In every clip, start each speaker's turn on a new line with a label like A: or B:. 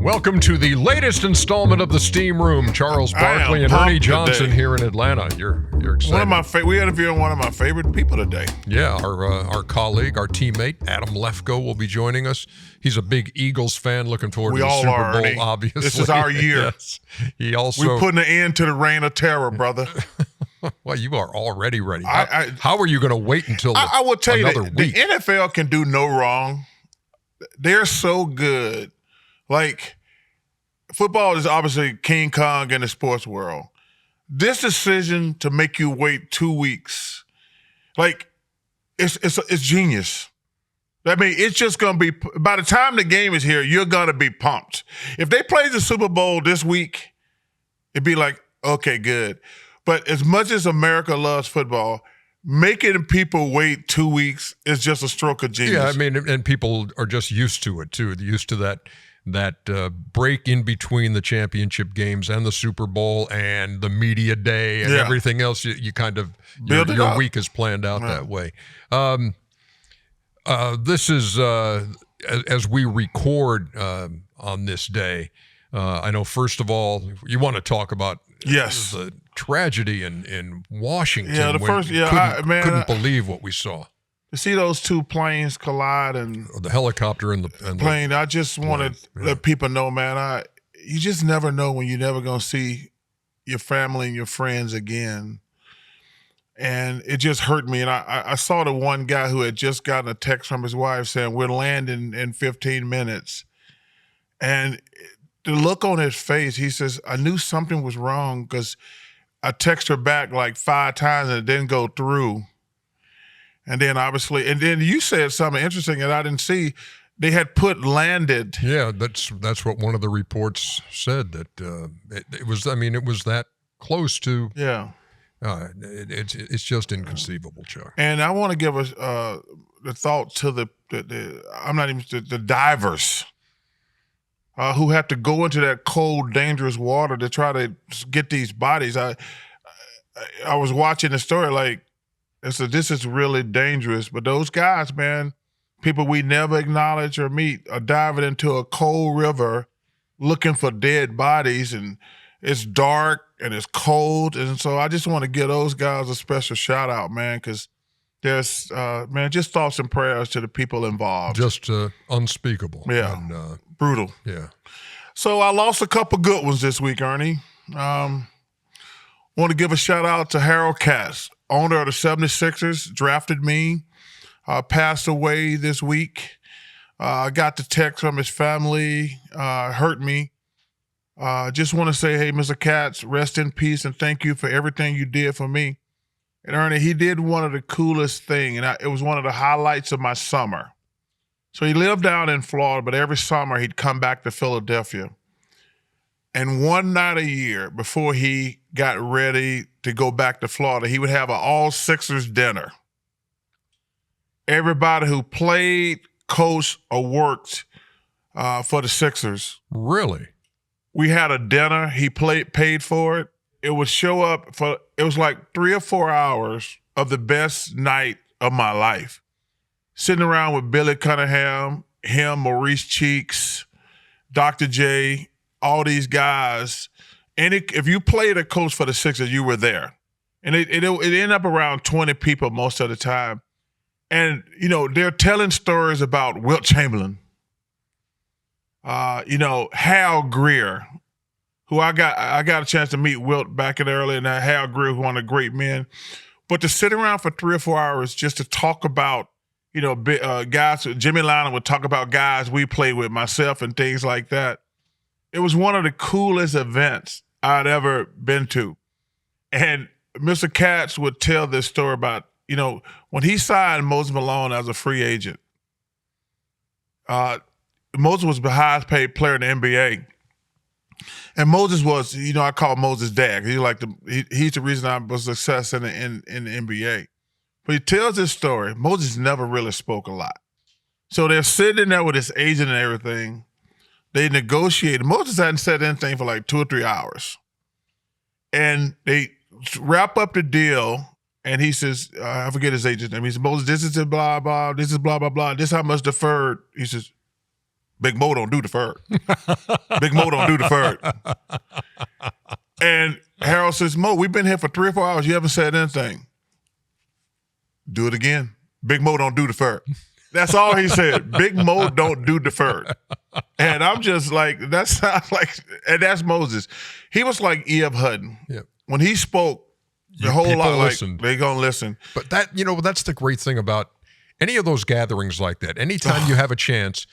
A: Welcome to the latest installment of the Steam Room. Charles Barkley and Ernie Johnson today. Here in Atlanta. You're excited.
B: We interviewing one of my favorite people today.
A: Yeah, our colleague, our teammate, Adam Lefkoe will be joining us. He's a big Eagles fan, looking forward to the Super Bowl,
B: Ernie.
A: Obviously.
B: This is our year.
A: Yes.
B: We're putting an end to the reign of terror, brother.
A: Well, you are already ready. How are you going to wait until
B: I will tell you
A: that
B: the NFL can do no wrong. They're so good. Like, football is obviously King Kong in the sports world. This decision to make you wait 2 weeks, like, it's genius. I mean, it's just going to be, by the time the game is here, you're going to be pumped. If they play the Super Bowl this week, it'd be like, okay, good. But as much as America loves football, making people wait 2 weeks is just a stroke of genius.
A: Yeah, I mean, and people are just used to it, too. They're used to that break in between the championship games and the Super Bowl and the media day and everything else. You kind of, your week is planned out that way. This is, as we record on this day, I know, first of all, you want to talk about the tragedy in Washington.
B: Yeah,
A: couldn't believe what we saw.
B: To see those two planes collide and
A: the helicopter and the
B: plane, I just want to let people know, man, you just never know when you're never going to see your family and your friends again. And it just hurt me. And I saw the one guy who had just gotten a text from his wife saying, we're landing in 15 minutes. And the look on his face, he says, I knew something was wrong because I texted her back like 5 times and it didn't go through. And then then you said something interesting that I didn't see. They had landed.
A: Yeah, that's what one of the reports said, that it was. I mean, it was that close to.
B: Yeah.
A: It's just inconceivable, Chuck.
B: And I want to give the thought to the divers who have to go into that cold, dangerous water to try to get these bodies. I was watching the story like. And so this is really dangerous. But those guys, man, people we never acknowledge or meet, are diving into a cold river looking for dead bodies. And it's dark and it's cold. And so I just want to give those guys a special shout out, man, because there's, just thoughts and prayers to the people involved.
A: Just unspeakable.
B: Yeah.
A: And,
B: brutal.
A: Yeah.
B: So I lost a couple good ones this week, Ernie. Want to give a shout out to Harold Katz, owner of the 76ers, drafted me, passed away this week. I got the text from his family, hurt me. Just want to say, hey, Mr. Katz, rest in peace and thank you for everything you did for me. And Ernie, he did one of the coolest things, and it was one of the highlights of my summer. So he lived down in Florida, but every summer he'd come back to Philadelphia. And one night a year before he got ready to go back to Florida, he would have an all-Sixers dinner. Everybody who played, coached, or worked for the Sixers.
A: Really?
B: We had a dinner. He paid for it. It would show up it was like 3 or 4 hours of the best night of my life. Sitting around with Billy Cunningham, Maurice Cheeks, Dr. J, all these guys. And if you played a coach for the Sixers, you were there. And it ended up around 20 people most of the time. And, they're telling stories about Wilt Chamberlain, Hal Greer, who I got a chance to meet Wilt back in the early, and Hal Greer, one of the great men. But to sit around for 3 or 4 hours just to talk about, guys, Jimmy Lionel would talk about guys we played with, myself and things like that. It was one of the coolest events I'd ever been to. And Mr. Katz would tell this story about, when he signed Moses Malone as a free agent, Moses was the highest paid player in the NBA. And Moses was, I call Moses dad. He's the reason I was a success in the NBA. But he tells this story. Moses never really spoke a lot. So they're sitting there with his agent and everything. They negotiated. Moses hadn't said anything for like 2 or 3 hours. And they wrap up the deal, and he says, I forget his agent's name. He says, Moses, this is blah, blah, this is blah, blah, blah. This is how much deferred. He says, Big Mo don't do deferred. Big Mo don't do deferred. And Harold says, Mo, we've been here for 3 or 4 hours. You haven't said anything. Do it again. Big Mo don't do deferred. That's all he said. Big Mo don't do deferred. And I'm just like, that sounds like, and that's Moses. He was like E.F. Hutton.
A: Yep.
B: When he spoke, the whole lot like,
A: listened.
B: they gonna listen.
A: But that, that's the great thing about any of those gatherings like that. Anytime you have a chance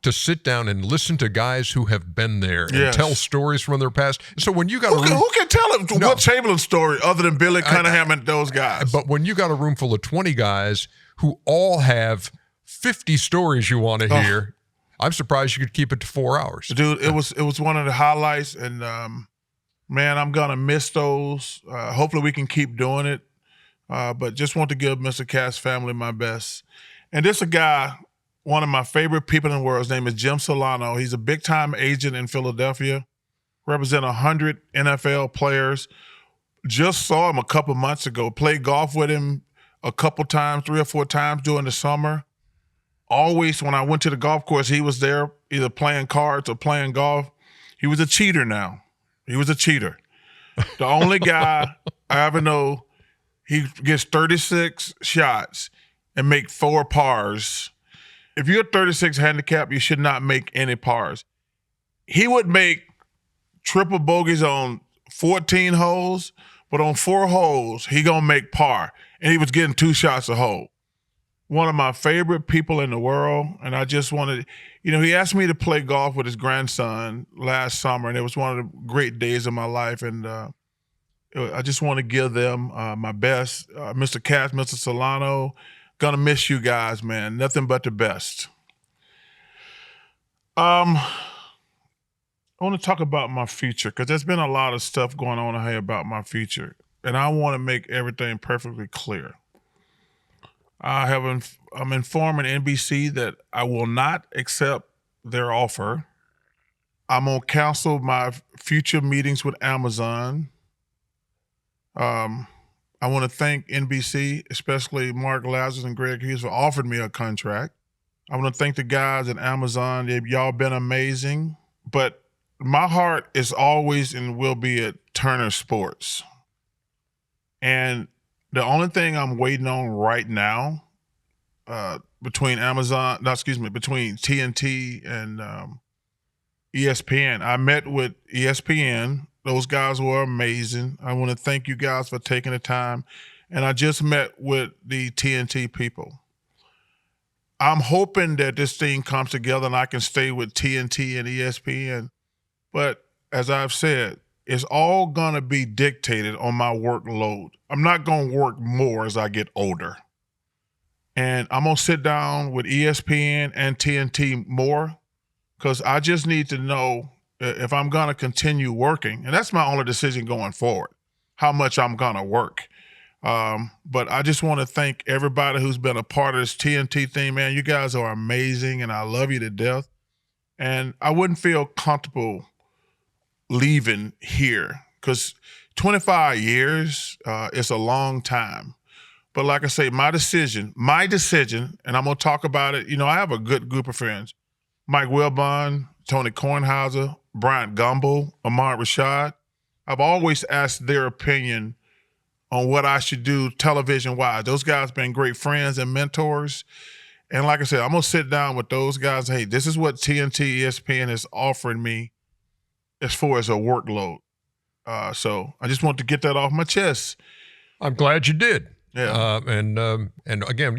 A: to sit down and listen to guys who have been there and tell stories from their past. So when you got
B: who can tell him what Chamberlain story other than Billy Cunningham and those guys?
A: But when you got a room full of 20 guys who all have 50 stories you want to hear, I'm surprised you could keep it to 4 hours.
B: Dude, it was one of the highlights, and man, I'm gonna miss those. Hopefully we can keep doing it. But just want to give Mr. Katz family my best. And this a guy, one of my favorite people in the world. His name is Jim Solano. He's a big-time agent in Philadelphia, represent 100 NFL players. Just saw him a couple months ago, played golf with him a couple times, 3 or 4 times during the summer. Always, when I went to the golf course, he was there either playing cards or playing golf. He was a cheater now. He was a cheater. The only guy I ever know, he gets 36 shots and make 4 pars. If you're 36 handicap, you should not make any pars. He would make triple bogeys on 14 holes, but on 4 holes, he gonna make par. And he was getting 2 shots a hole. One of my favorite people in the world, and I just wanted, he asked me to play golf with his grandson last summer, and it was one of the great days of my life, and I just want to give them my best. Mr. Katz, Mr. Solano, gonna miss you guys, man. Nothing but the best. I want to talk about my future, because there's been a lot of stuff going on here about my future, and I want to make everything perfectly clear. I'm informing NBC that I will not accept their offer. I'm going to cancel my future meetings with Amazon. I want to thank NBC, especially Mark Lazarus and Greg Hughes, for offering me a contract. I want to thank the guys at Amazon. Y'all been amazing. But my heart is always and will be at Turner Sports. And the only thing I'm waiting on right now, between TNT and ESPN, I met with ESPN. Those guys were amazing. I want to thank you guys for taking the time. And I just met with the TNT people. I'm hoping that this thing comes together and I can stay with TNT and ESPN. But as I've said, it's all going to be dictated on my workload. I'm not going to work more as I get older. And I'm going to sit down with ESPN and TNT more, because I just need to know if I'm going to continue working. And that's my only decision going forward, how much I'm going to work. But I just want to thank everybody who's been a part of this TNT thing, man. You guys are amazing, and I love you to death. And I wouldn't feel comfortable leaving here, because 25 years is a long time. But like I say, my decision, and I'm going to talk about it. I have a good group of friends. Mike Wilbon, Tony Kornhauser, Bryant Gumbel, Ahmad Rashad. I've always asked their opinion on what I should do television-wise. Those guys been great friends and mentors. And like I said, I'm going to sit down with those guys. Hey, this is what TNT, ESPN is offering me as far as a workload. So I just want to get that off my chest.
A: I'm glad you did.
B: Yeah.
A: And again,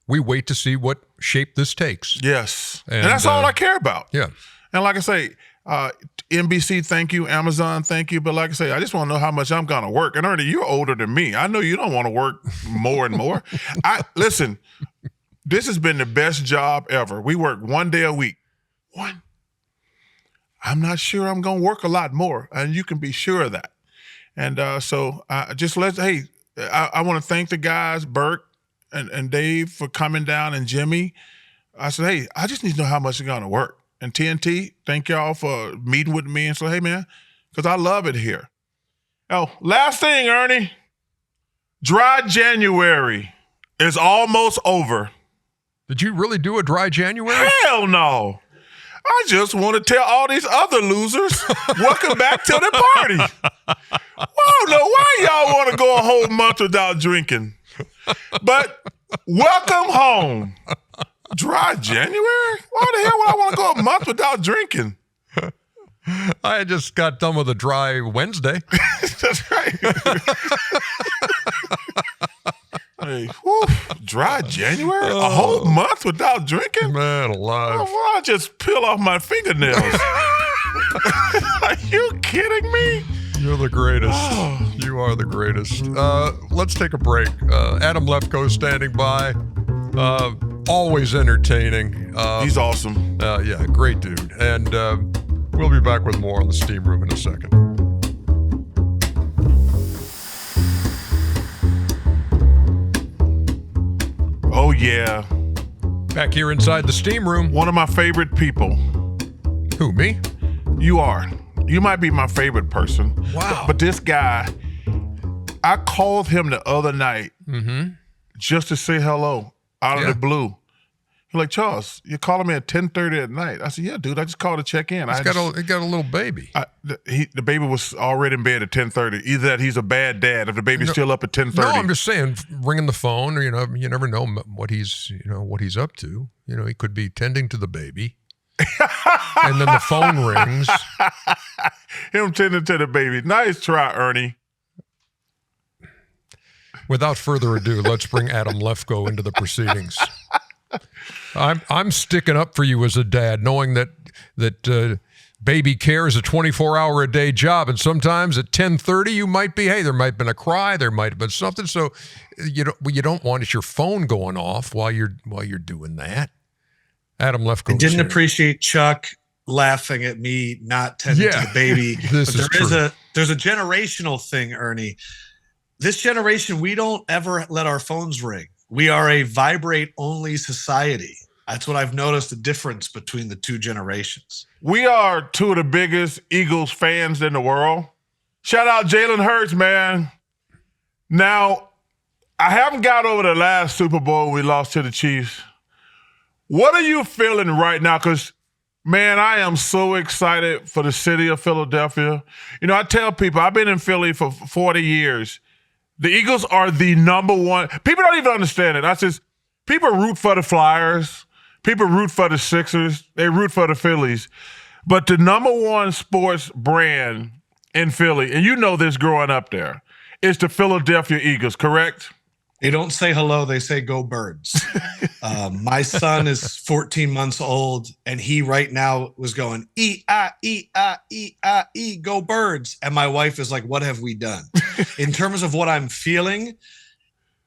A: we wait to see what shape this takes.
B: Yes. And that's all I care about.
A: Yeah.
B: And like I say, NBC, thank you. Amazon, thank you. But like I say, I just want to know how much I'm going to work. And Ernie, you're older than me. I know you don't want to work more and more. Listen, this has been the best job ever. We work 1 day a week. One. I'm not sure I'm going to work a lot more. And you can be sure of that. And so I want to thank the guys, Burke and Dave, for coming down, and Jimmy. I said, hey, I just need to know how much it's going to work. And TNT, thank y'all for meeting with me and say, hey, man, because I love it here. Oh, last thing, Ernie. Dry January is almost over.
A: Did you really do a dry January?
B: Hell no. I just want to tell all these other losers, welcome back to the party. I don't know why y'all want to go a whole month without drinking. But welcome home. Dry January? Why the hell would I want to go a month without drinking?
A: I just got done with a dry Wednesday.
B: That's right. Hey, whew, dry January? A whole month without drinking?
A: Man alive.
B: Why I just peel off my fingernails? Are you kidding me?
A: You're the greatest. You are the greatest. Let's take a break. Adam Lefkoe standing by. Always entertaining.
B: He's awesome.
A: Yeah, great dude. And we'll be back with more on the Steam Room in a second.
B: Oh, yeah.
A: Back here inside the Steam Room.
B: One of my favorite people.
A: Who, me?
B: You are. You might be my favorite person.
A: Wow.
B: But this guy, I called him the other night just to say hello out of the blue. He's like, Charles, you're calling me at 10:30 at night. I said, yeah, dude, I just called to check in.
A: He got a little baby.
B: The baby was already in bed at 10:30. Either that he's a bad dad if the baby's still up at 10:30.
A: No, I'm just saying, ringing the phone, or, you never know what he's up to. He could be tending to the baby. And then the phone rings.
B: Him tending to the baby. Nice try, Ernie.
A: Without further ado, let's bring Adam Lefkoe into the proceedings. I'm sticking up for you as a dad, knowing that baby care is a 24-hour-a-day job, and sometimes at 10:30 you might be, there might have been a cry, there might have been something, so you don't want your phone going off while you're doing that. Adam Lefkoe.
C: I didn't appreciate Chuck laughing at me not tending to the baby.
A: There's
C: a generational thing, Ernie. This generation, we don't ever let our phones ring. We are a vibrate-only society. That's what I've noticed, the difference between the two generations.
B: We are two of the biggest Eagles fans in the world. Shout out Jalen Hurts, man. Now, I haven't got over the last Super Bowl we lost to the Chiefs. What are you feeling right now? Because, man, I am so excited for the city of Philadelphia. I tell people, I've been in Philly for 40 years. The Eagles are the number one. People don't even understand it. People root for the Flyers. People root for the Sixers. They root for the Phillies. But the number one sports brand in Philly, and you know this growing up there, is the Philadelphia Eagles, correct?
C: They don't say hello, they say go birds. My son is 14 months old, and he right now was going, E-I-E-I-E-I-E, go birds. And my wife is like, what have we done? In terms of what I'm feeling,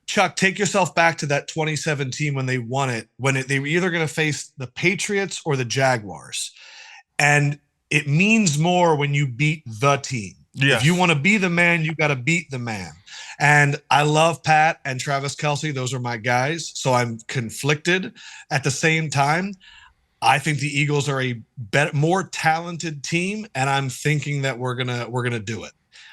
C: Chuck, take yourself back to that 2017 when they won it, they were either going to face the Patriots or the Jaguars. And it means more when you beat the team. Yes. If you want to be the man, you got to beat the man. And I love Pat and Travis Kelce. Those are my guys. So I'm conflicted. At the same time, I think the Eagles are a more talented team, and I'm thinking that we're gonna do it.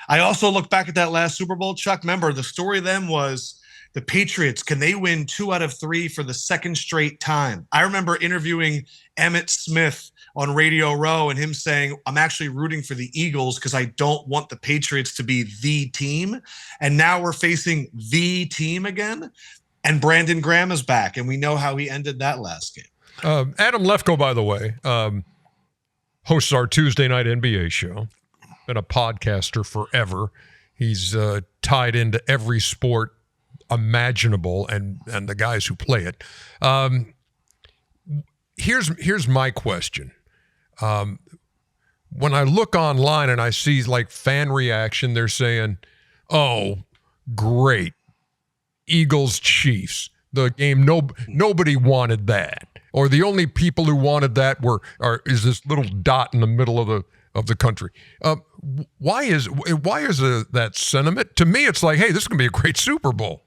C: I also look back at that last Super Bowl, Chuck. Remember, the story then was the Patriots. Can they win 2 out of 3 for the second straight time? I remember interviewing Emmitt Smith on Radio Row and him saying, I'm actually rooting for the Eagles because I don't want the Patriots to be the team. And now we're facing the team again. And Brandon Graham is back, and we know how he ended that last game.
A: Adam Lefkoe, by the way, hosts our Tuesday night NBA show. Been a podcaster forever. He's tied into every sport imaginable and the guys who play it. Here's my question. When I look online and I see like fan reaction, they're saying, oh, great, Eagles Chiefs, the game nobody wanted that, or the only people who wanted that is this little dot in the middle of the country. Why is that sentiment? To me, it's like, hey, this is gonna be a great Super Bowl.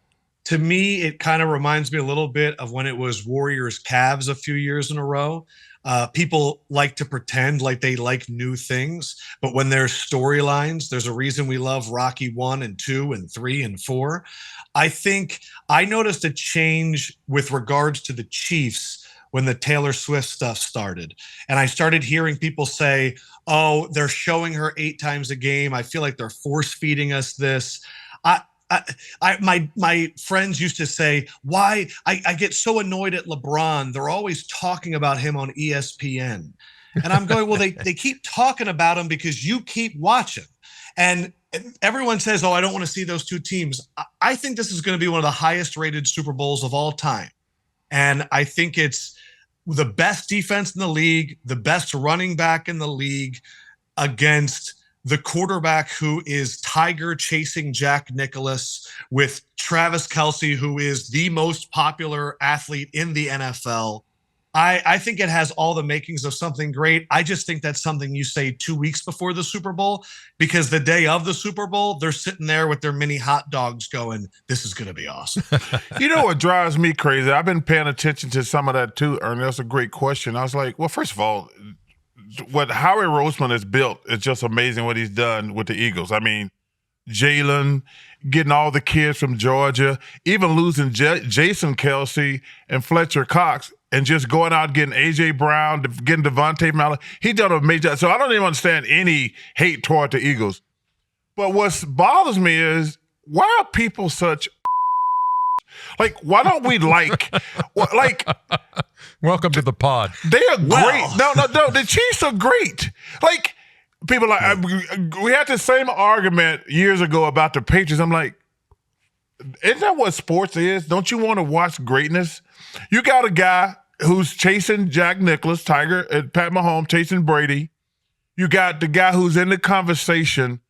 C: To me, it kind of reminds me a little bit of when it was Warriors-Cavs a few years in a row. People like to pretend like they like new things, but when there's storylines, there's a reason we love Rocky 1 and 2 and 3 and 4. I think I noticed a change with regards to the Chiefs when the Taylor Swift stuff started. And I started hearing people say, oh, they're showing her 8 times a game. I feel like they're force feeding us this. My friends used to say, why? I get so annoyed at LeBron. They're always talking about him on ESPN. And I'm going, well, they keep talking about him because you keep watching. And everyone says, oh, I don't want to see those two teams. I think this is going to be one of the highest rated Super Bowls of all time. And I think it's the best defense in the league, the best running back in the league against the quarterback who is Tiger chasing Jack Nicklaus with Travis Kelce, who is the most popular athlete in the NFL. I think it has all the makings of something great. I just think that's something you say 2 weeks before the Super Bowl, because the day of the Super Bowl, they're sitting there with their mini hot dogs going, this is going to be awesome.
B: You know what drives me crazy? I've been paying attention to some of that too, Ernie. That's a great question. I was like, well, first of all, what Howie Roseman has built is just amazing what he's done with the Eagles. I mean, Jalen, getting all the kids from Georgia, even losing Jason Kelce and Fletcher Cox, and just going out getting A.J. Brown, getting Devontae Mallory. He done a major. So I don't even understand any hate toward the Eagles. But what bothers me is, why are people such like, why don't we like
A: welcome to the pod.
B: They are great. No, the Chiefs are great. Like, people like, we had the same argument years ago about the Patriots. I'm like, isn't that what sports is? Don't you want to watch greatness? You got a guy who's chasing Jack Nicklaus, Tiger, and Pat Mahomes chasing Brady. You got the guy who's in the conversation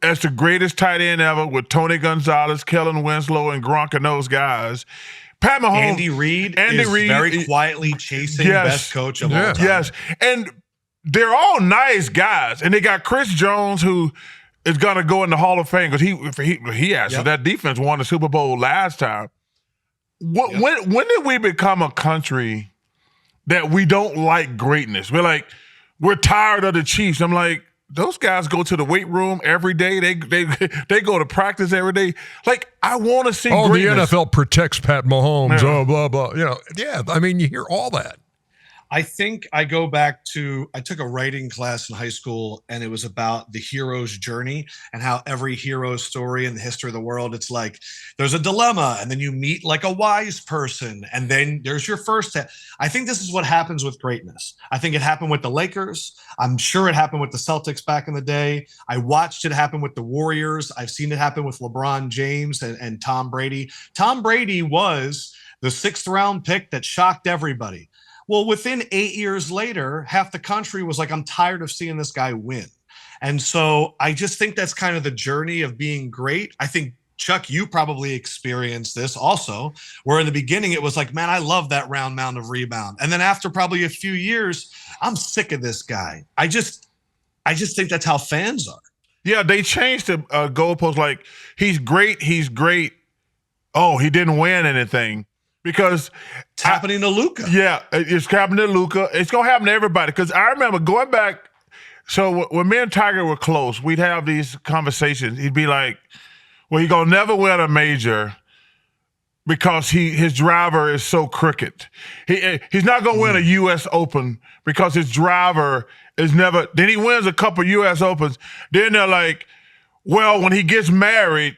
B: as the greatest tight end ever with Tony Gonzalez, Kellen Winslow, and Gronk and those guys. Pat Mahomes.
C: Andy Reid is very quietly chasing best coach of all time.
B: Yes, and they're all nice guys. And they got Chris Jones, who is going to go in the Hall of Fame because he actually, that defense won the Super Bowl last time. When did we become a country that we don't like greatness? We're tired of the Chiefs. I'm like, those guys go to the weight room every day. They go to practice every day. Like, I want to see greatness.
A: The NFL protects Pat Mahomes. Yeah. Oh, blah, blah. You know, yeah. I mean, you hear all that.
C: I think I go back to, I took a writing class in high school, and it was about the hero's journey and how every hero's story in the history of the world, it's like there's a dilemma, and then you meet like a wise person, and then there's your first step. I think this is what happens with greatness. I think it happened with the Lakers. I'm sure it happened with the Celtics back in the day. I watched it happen with the Warriors. I've seen it happen with LeBron James and Tom Brady. Tom Brady was the 6th round pick that shocked everybody. Well, within 8 years later, half the country was like, I'm tired of seeing this guy win. And so I just think that's kind of the journey of being great. I think, Chuck, you probably experienced this also, where in the beginning it was like, man, I love that round mound of rebound. And then after probably a few years, I'm sick of this guy. I just think that's how fans are.
B: Yeah, they changed the goalpost. Like, he's great. Oh, he didn't win anything. Because
C: it's happening to Luka.
B: Yeah, it's happening to Luka. It's going to happen to everybody. Because I remember going back, so when me and Tiger were close, we'd have these conversations. He'd be like, well, he's going to never win a major because his driver is so crooked. He's not going to win a U.S. Open because his driver is never – then he wins a couple U.S. Opens. Then they're like, well, when he gets married,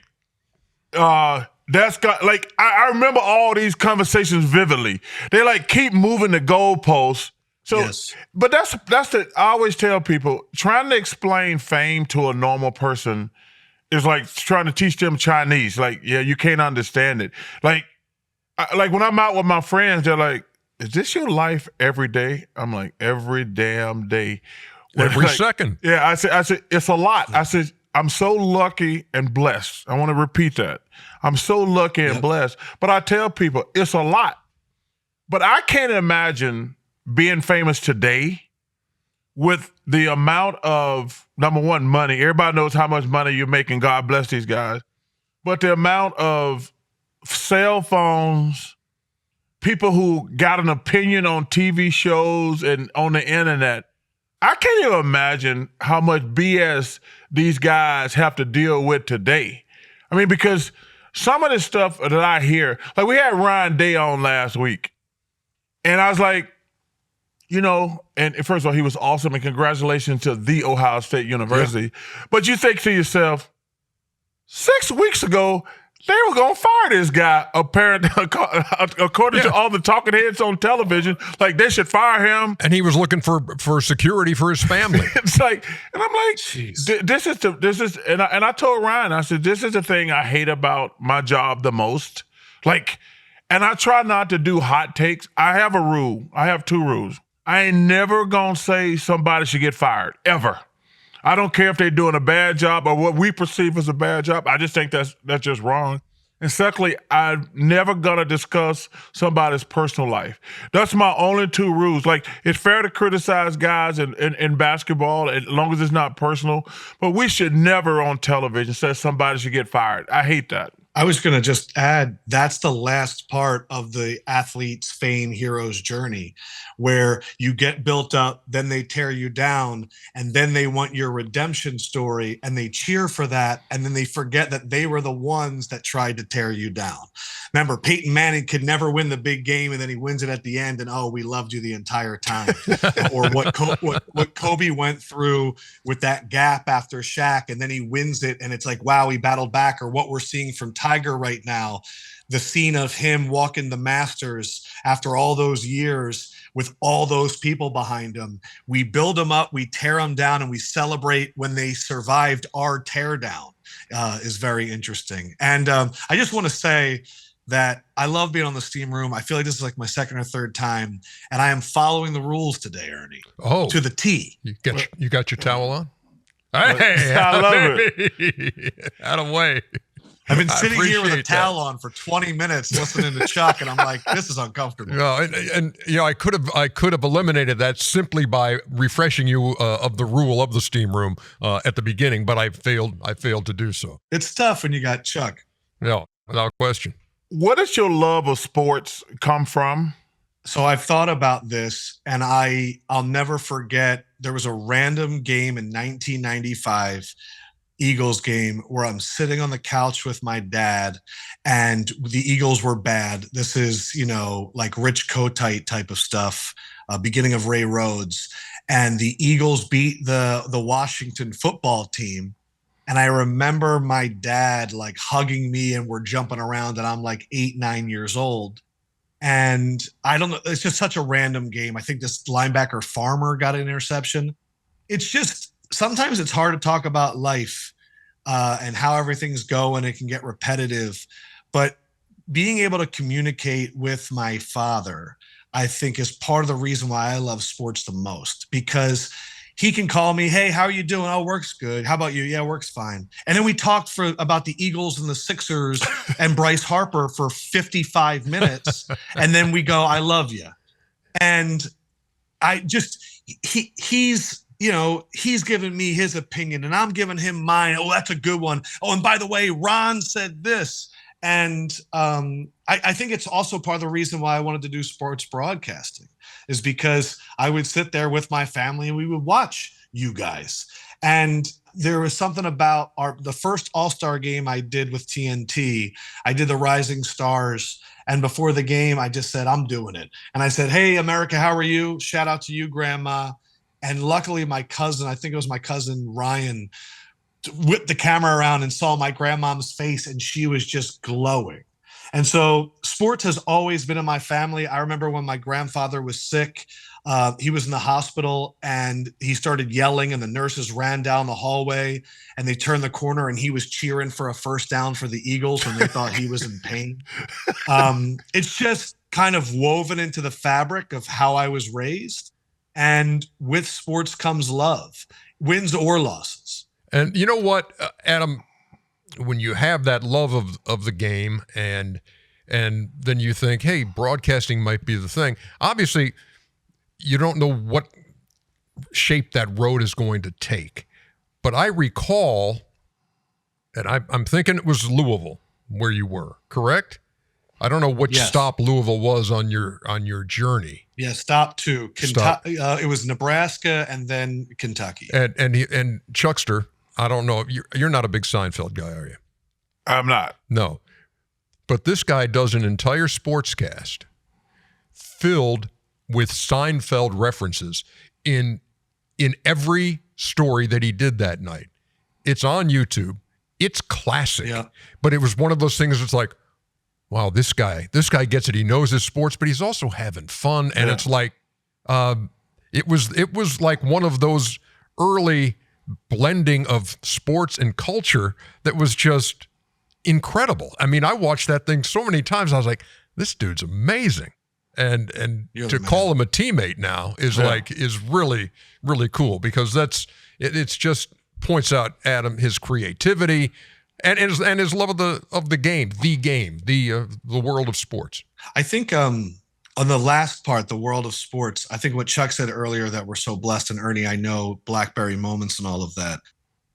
B: that's got, like, I remember all these conversations vividly. They like keep moving the goalposts. So, yes. But that's the, I always tell people, trying to explain fame to a normal person is like trying to teach them Chinese. Like, yeah, you can't understand it. Like when I'm out with my friends, they're like, is this your life every day? I'm like, every damn day.
A: Every second.
B: Yeah, I said, it's a lot. I said, I'm so lucky and blessed. I want to repeat that. I'm so lucky and blessed. But I tell people, it's a lot. But I can't imagine being famous today with the amount of, number one, money. Everybody knows how much money you're making. God bless these guys. But the amount of cell phones, people who got an opinion on TV shows and on the internet, I can't even imagine how much BS these guys have to deal with today. I mean, because some of the stuff that I hear, like we had Ryan Day on last week, And I was like, and first of all, he was awesome, and congratulations to the Ohio State University. Yeah. But you think to yourself, 6 weeks ago, they were going to fire this guy, apparently, according to all the talking heads on television. Like, they should fire him.
A: And he was looking for security for his family.
B: It's like, and I'm like, and I told Ryan, I said, this is the thing I hate about my job the most. Like, and I try not to do hot takes. I have a rule. I have 2 rules. I ain't never going to say somebody should get fired, ever. I don't care if they're doing a bad job or what we perceive as a bad job. I just think that's just wrong. And secondly, I'm never going to discuss somebody's personal life. That's my only 2 rules. Like, it's fair to criticize guys in basketball as long as it's not personal, but we should never on television say somebody should get fired. I hate that.
C: I was going to just add, that's the last part of the athlete's fame hero's journey, where you get built up, then they tear you down, and then they want your redemption story, and they cheer for that, and then they forget that they were the ones that tried to tear you down. Remember, Peyton Manning could never win the big game, and then he wins it at the end, and we loved you the entire time. Or what Kobe went through with that gap after Shaq, and then he wins it, and it's like, wow, he battled back. Or what we're seeing from Tiger right now, the scene of him walking the Masters after all those years with all those people behind him. We build them up, we tear them down, and we celebrate when they survived our teardown. Is very interesting. And I just want to say that I love being on the Steam Room. I feel like this is like my 2nd or 3rd time, and I am following the rules today, Ernie.
A: Oh,
C: to the T.
A: You got your towel on?
B: Hey, I love it.
A: Out of way.
C: I've been sitting here with a towel on for 20 minutes listening to Chuck, and I'm like, this is uncomfortable.
A: And I could have eliminated that simply by refreshing you of the rule of the Steam Room at the beginning, but I failed to do so.
C: It's tough when you got Chuck.
A: Yeah, without question.
B: Where does your love of sports come from?
C: So I've thought about this, and I'll never forget, there was a random game in 1995, Eagles game, where I'm sitting on the couch with my dad, and the Eagles were bad. This is, like Rich Kotite type of stuff, beginning of Ray Rhodes. And the Eagles beat the Washington football team. And I remember my dad like hugging me, and we're jumping around, and I'm like 8, 9 years old. And I don't know, it's just such a random game. I think this linebacker Farmer got an interception. It's just, sometimes it's hard to talk about life and how everything's going. It can get repetitive, but being able to communicate with my father, I think, is part of the reason why I love sports the most, because he can call me, hey, how are you doing? Oh, work's good. How about you? Yeah, work's fine. And then we talked about the Eagles and the Sixers and Bryce Harper for 55 minutes. And then we go, I love you. And he's given me his opinion, and I'm giving him mine. Oh, that's a good one. Oh, and by the way, Ron said this. And I think it's also part of the reason why I wanted to do sports broadcasting, is because I would sit there with my family and we would watch you guys. And there was something about the first All-Star game I did with TNT. I did the Rising Stars. And before the game, I just said, I'm doing it. And I said, hey, America, how are you? Shout out to you, Grandma. And luckily, my cousin, I think it was my cousin Ryan, whipped the camera around and saw my grandmom's face, and she was just glowing. And so sports has always been in my family. I remember when my grandfather was sick, he was in the hospital, and he started yelling, and the nurses ran down the hallway, and they turned the corner, and he was cheering for a first down for the Eagles when they thought he was in pain. It's just kind of woven into the fabric of how I was raised. And with sports comes love, wins or losses.
A: And you know what, Adam, when you have that love of the game, and then you think, hey, broadcasting might be the thing. Obviously, you don't know what shape that road is going to take. But I recall, and I'm thinking it was Louisville where you were, correct? I don't know which stop Louisville was on your journey.
C: Yeah, stop 2. It was Nebraska and then Kentucky.
A: And Chuckster, I don't know. You're not a big Seinfeld guy, are you?
B: I'm not.
A: No. But this guy does an entire sportscast filled with Seinfeld references in every story that he did that night. It's on YouTube. It's classic.
C: Yeah.
A: But it was one of those things that's like, wow, this guy gets it. He knows his sports, but he's also having fun. And it's like, it was like one of those early blending of sports and culture that was just incredible. I mean, I watched that thing so many times. I was like, this dude's amazing. And to call him a teammate now is really, really cool, because it's just points out Adam, his creativity and his love of the game, the world of sports.
C: I think on the last part, the world of sports, I think what Chuck said earlier, that we're so blessed, and Ernie, I know BlackBerry moments and all of that.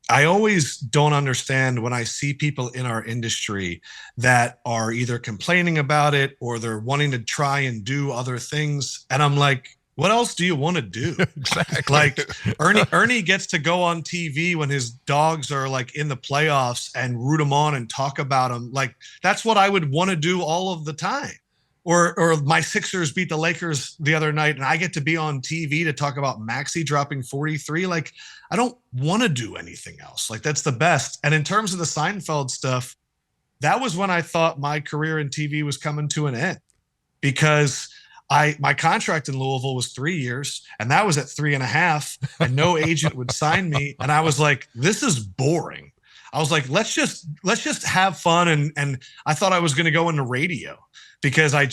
C: I always don't understand when I see people in our industry that are either complaining about it or they're wanting to try and do other things. And I'm like, what else do you want to do?
A: Exactly.
C: Like Ernie gets to go on TV when his dogs are like in the playoffs and root them on and talk about them. Like, that's what I would want to do all of the time. Or my Sixers beat the Lakers the other night and I get to be on TV to talk about Maxey dropping 43. Like, I don't want to do anything else. Like, that's the best. And in terms of the Seinfeld stuff, that was when I thought my career in TV was coming to an end, because my contract in Louisville was 3 years and that was at 3.5, and no agent would sign me. And I was like, this is boring. I was like, let's just have fun. And I thought I was going to go into radio, because I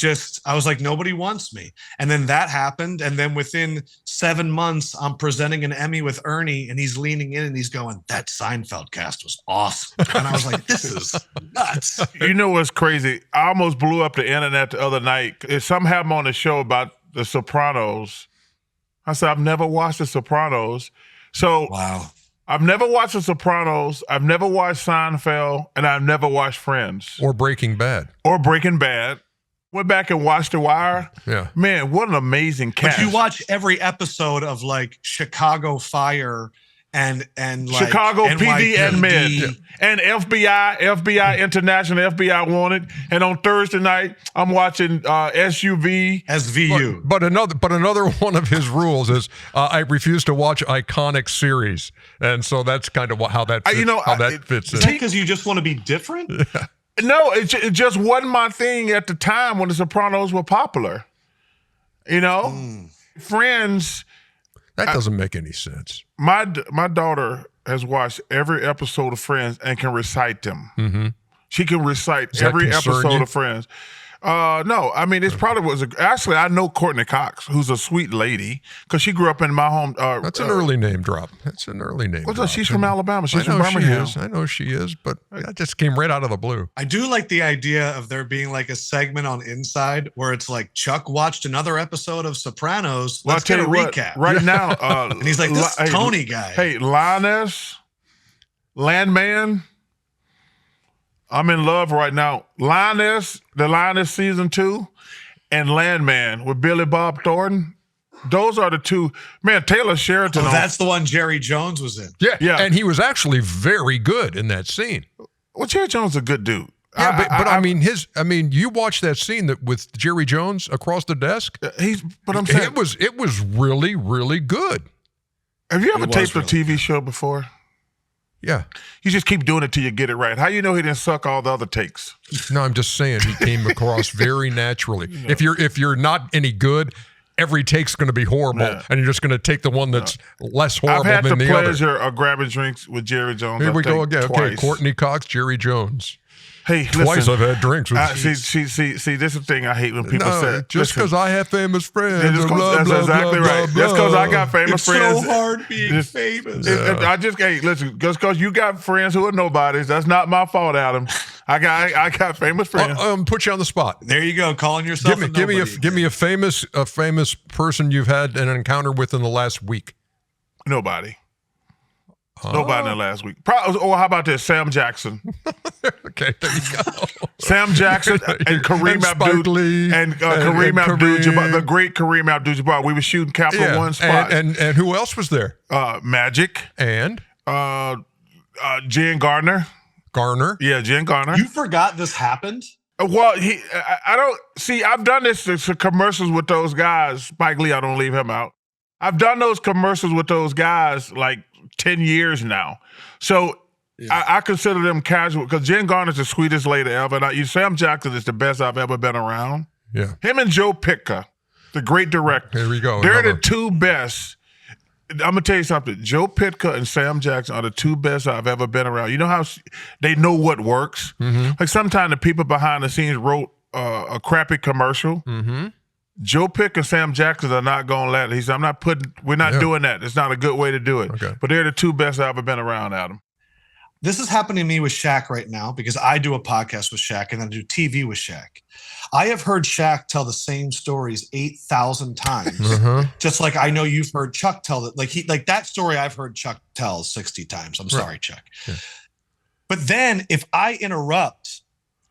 C: was like, nobody wants me. And then that happened. And then within 7 months, I'm presenting an Emmy with Ernie, and he's leaning in and he's going, that Seinfeld cast was awesome. And I was like, this is nuts.
B: You know what's crazy? I almost blew up the internet the other night. If something happened on the show about The Sopranos, I said, I've never watched The Sopranos. So
C: wow.
B: I've never watched The Sopranos, I've never watched Seinfeld, and I've never watched Friends.
A: Or Breaking Bad.
B: Went back and watched The Wire.
A: Yeah.
B: Man, what an amazing cast.
C: But you watch every episode of like Chicago Fire and like
B: Chicago
C: NYPD.
B: PD and Med and FBI International, FBI Wanted. And on Thursday night, I'm watching SUV.
C: SVU.
A: But another one of his rules is I refuse to watch iconic series, and so that's kind of how that fits in.
C: Is that because you just want to be different?
A: Yeah.
B: No, it just wasn't my thing at the time when The Sopranos were popular. You know, Friends.
A: That doesn't make any sense.
B: My daughter has watched every episode of Friends and can recite them. Mm-hmm. She can recite every episode of Friends. No, I mean, it's probably actually, I know Courtney Cox, who's a sweet lady, because she grew up in my home.
A: That's an early name drop. That's an early name drop.
B: She's from Alabama. She's from Birmingham.
A: I know she is, but that just came right out of the blue.
C: I do like the idea of there being like a segment on Inside where it's like, Chuck watched another episode of Sopranos. Let's get a recap.
B: Right now.
C: And he's like, this Tony guy.
B: Hey, Landman. I'm in love right now. The Lioness season 2, and Landman with Billy Bob Thornton. Those are the two. Man, Taylor Sheridan.
C: Oh, that's the one Jerry Jones was in.
A: Yeah. And he was actually very good in that scene.
B: Well, Jerry Jones is a good dude.
A: Yeah, I mean, you watch that scene with Jerry Jones across the desk. It was really, really good.
B: Have you ever taped a TV show before?
A: Yeah.
B: You just keep doing it till you get it right. How you know he didn't suck all the other takes?
A: No, I'm just saying he came across very naturally. No. If you're not any good, every take's going to be horrible, and you're just going to take the one that's less horrible than the other.
B: I've had the pleasure of grabbing drinks with Jerry Jones.
A: Here we go again.
B: Twice.
A: Okay, Courtney Cox, Jerry Jones.
B: Hey,
A: twice
B: listen,
A: I've had drinks with
B: see, this is the thing I hate when people say.
A: Just because I have famous friends.
B: That's exactly right. Just because I got famous friends.
C: It's so hard being famous.
B: Listen, just because you got friends who are nobodies, that's not my fault, Adam. I got famous friends.
A: Put you on the spot.
C: There you go, calling yourself
A: give me a famous person you've had an encounter with in the last week.
B: Nobody. Nobody in the last week. Or how about this? Sam Jackson.
A: Okay, there you go.
B: Sam Jackson and Kareem Abdul and Kareem Abdul-Jabbar, the great Kareem Abdul-Jabbar. We were shooting Capital One spot.
A: And who else was there?
B: Magic
A: and
B: Jen Gardner.
A: Garner.
B: Yeah, Jen Garner.
C: You forgot this happened?
B: Well, I don't see. I've done this to commercials with those guys. Spike Lee, I don't leave him out. I've done those commercials with those guys like 10 years now. So I consider them casual because Jen Garner's the sweetest lady ever. And Sam Jackson is the best I've ever been around.
A: Yeah.
B: Him and Joe Pytka, the great director.
A: Here we go.
B: They're the two best. I'm going to tell you something. Joe Pytka and Sam Jackson are the two best I've ever been around. You know how they know what works? Mm-hmm. Like sometimes the people behind the scenes wrote a crappy commercial. Mm-hmm. Joe Pytka and Sam Jackson are not going to let it. He said, we're not doing that. It's not a good way to do it. Okay. But they're the two best I've ever been around, Adam.
C: This is happening to me with Shaq right now because I do a podcast with Shaq and then I do TV with Shaq. I have heard Shaq tell the same stories 8,000 times. Just like I know you've heard Chuck tell it. Like that story I've heard Chuck tell 60 times. I'm sorry, Chuck. Yeah. But then if I interrupt,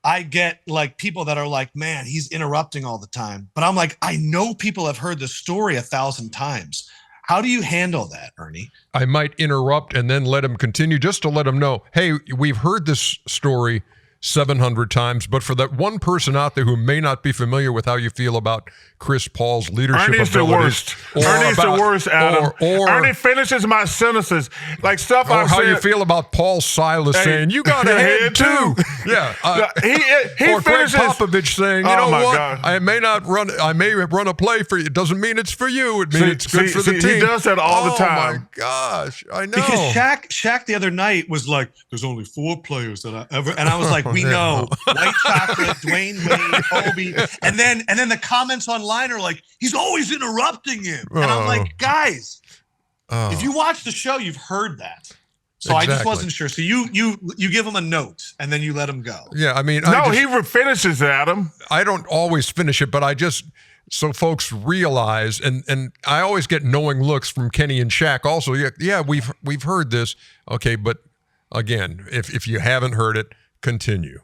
C: I get like people that are like, man, he's interrupting all the time. But I'm like, I know people have heard the story 1,000 times. How do you handle that, Ernie?
A: I might interrupt and then let him continue just to let him know, hey, we've heard this story 700 times, but for that one person out there who may not be familiar with how you feel about Chris Paul's leadership
B: Ernie's
A: abilities.
B: Ernie's the worst, Adam. Ernie finishes my sentences like stuff I said.
A: Or how you feel about Paul Silas saying, you got a head too. Yeah.
B: He
A: or
B: finishes.
A: Greg Popovich saying, you know what? God. I may run a play for you. It doesn't mean it's for you. It means it's good for the team.
B: He does that all the time.
A: Oh my gosh. I know.
C: Because Shaq the other night was like, there's only 4 players that I ever, and I was like, we know White Chocolate, Dwayne Wade, Kobe, and then the comments online are like, he's always interrupting him, and I'm like, guys, if you watch the show, you've heard that. So I just wasn't sure. So you give him a note and then you let him go.
A: Yeah, I mean,
B: he finishes, Adam.
A: I don't always finish it, but I just so folks realize, and I always get knowing looks from Kenny and Shaq. Also, yeah, we've heard this. Okay, but again, if you haven't heard it, continue.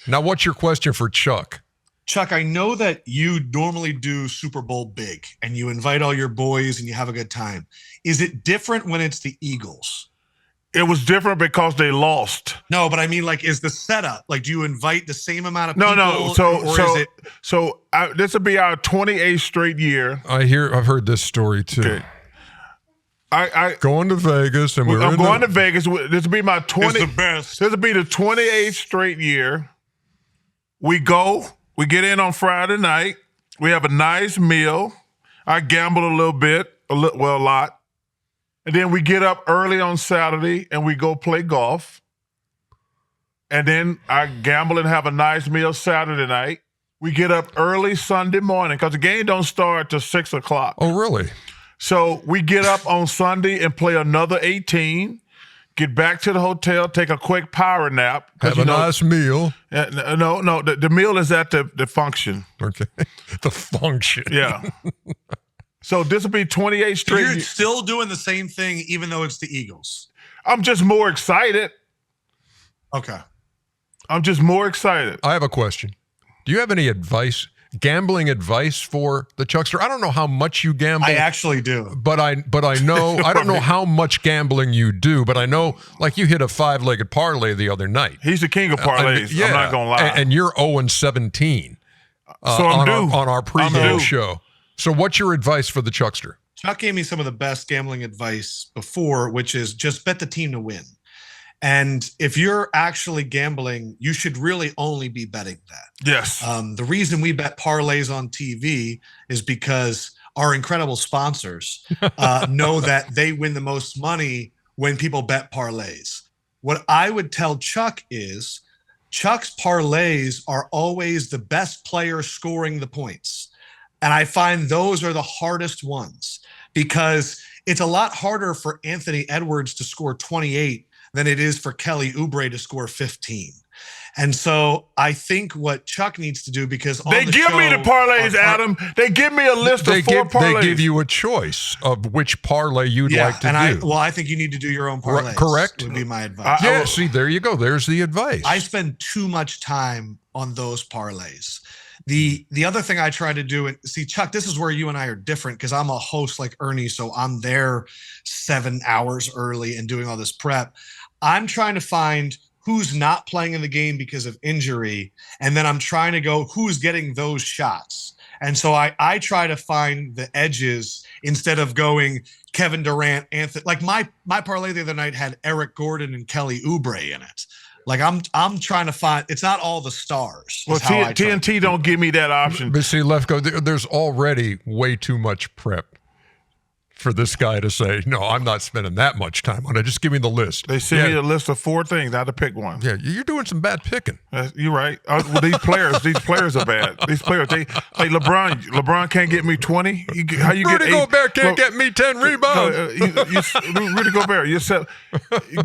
A: Now, what's your question for Chuck?
C: Chuck, I know that you normally do Super Bowl big and you invite all your boys and you have a good time. Is it different when it's the Eagles?
B: It was different because they lost.
C: No, but I mean, like, is the setup, like, do you invite the same amount of people?
B: No. So this will be our 28th straight year.
A: I've heard this story too. Okay. Going to Vegas and
B: I'm going to Vegas. This will be my 20.
C: It's the best.
B: This will be the 28th straight year. We get in on Friday night. We have a nice meal. I gamble a little bit, a lot. And then we get up early on Saturday and we go play golf. And then I gamble and have a nice meal Saturday night. We get up early Sunday morning because the game don't start till 6 o'clock.
A: Oh, really? So
B: we get up on Sunday and play another 18. Get back to the hotel, take a quick power nap.
A: Have a nice meal.
B: No, the meal is at the function.
A: Okay. The function.
B: Yeah. So this will be 28 straight.
C: You're still doing the same thing even though it's the Eagles.
B: I'm just more excited.
C: Okay.
B: I'm just more excited.
A: I have a question. Do you have any gambling advice for the Chuckster? I don't know how much you gamble.
C: I actually do.
A: But I know, I don't know how much gambling you do, but I know, like, you hit a 5-legged parlay the other night.
B: He's the king of parlays. I'm not going to lie.
A: And you're 0-17
B: so I'm due.
A: On our pregame show. So what's your advice for the Chuckster?
C: Chuck gave me some of the best gambling advice before, which is just bet the team to win. And if you're actually gambling, you should really only be betting that.
B: Yes.
C: The reason we bet parlays on TV is because our incredible sponsors know that they win the most money when people bet parlays. What I would tell Chuck is Chuck's parlays are always the best player scoring the points. And I find those are the hardest ones because it's a lot harder for Anthony Edwards to score 28 than it is for Kelly Oubre to score 15. And so I think what Chuck needs to do, because
B: they give me the parlays, Adam. They give me a list of 4 parlays.
A: They give you a choice of which parlay you'd like to do.
C: I think you need to do your own parlays.
A: Correct.
C: Would be my advice.
A: See, there you go. There's the advice.
C: I spend too much time on those parlays. The other thing I try to do, and see, Chuck, this is where you and I are different because I'm a host like Ernie, so I'm there 7 hours early and doing all this prep. I'm trying to find who's not playing in the game because of injury, and then I'm trying to go who's getting those shots. And so I try to find the edges instead of going Kevin Durant, Anthony. Like my parlay the other night had Eric Gordon and Kelly Oubre in it. Like I'm trying to find. It's not all the stars.
B: Well, TNT don't give me that option.
A: But see, Lefkoe, there's already way too much prep for this guy to say, no, I'm not spending that much time on it. Just give me the list.
B: They send me a list of 4 things. I had to pick one.
A: Yeah, you're doing some bad picking.
B: You're right. Well, these players are bad. These players, like LeBron can't get me 20. How you
A: Rudy
B: get
A: Gobert can't get me 10 rebounds.
B: Rudy Gobert,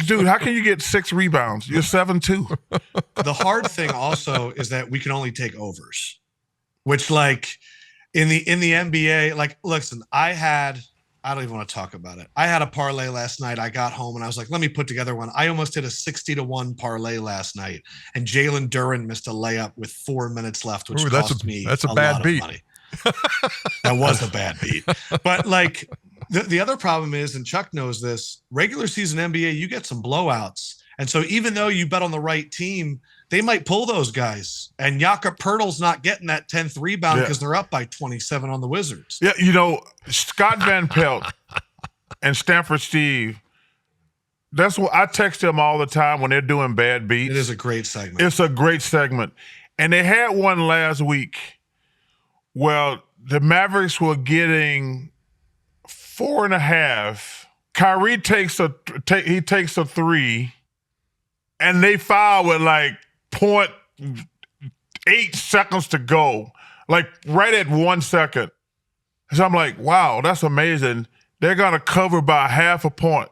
B: dude, how can you get 6 rebounds? You're 7'2".
C: The hard thing also is that we can only take overs, which like in the NBA, like listen, I don't even want to talk about it. I had a parlay last night. I got home and I was like, let me put together one. I almost hit a 60-1 parlay last night. And Jalen Duren missed a layup with 4 minutes left, which cost me
A: that's a
C: lot
A: bad beat.
C: of money. That was a bad beat. But like the other problem is, and Chuck knows this, regular season NBA, you get some blowouts. And so even though you bet on the right team, they might pull those guys. And Jakob Poeltl's not getting that 10th rebound because they're up by 27 on the Wizards.
B: Yeah, Scott Van Pelt and Stanford Steve, that's what I text them all the time when they're doing bad beats.
C: It is a great segment.
B: It's a great segment. And they had one last week where the Mavericks were getting 4.5. Kyrie takes a 3, and they foul with like 0.8 seconds to go, like right at 1 second. So I'm like, wow, that's amazing. They're going to cover by half a point.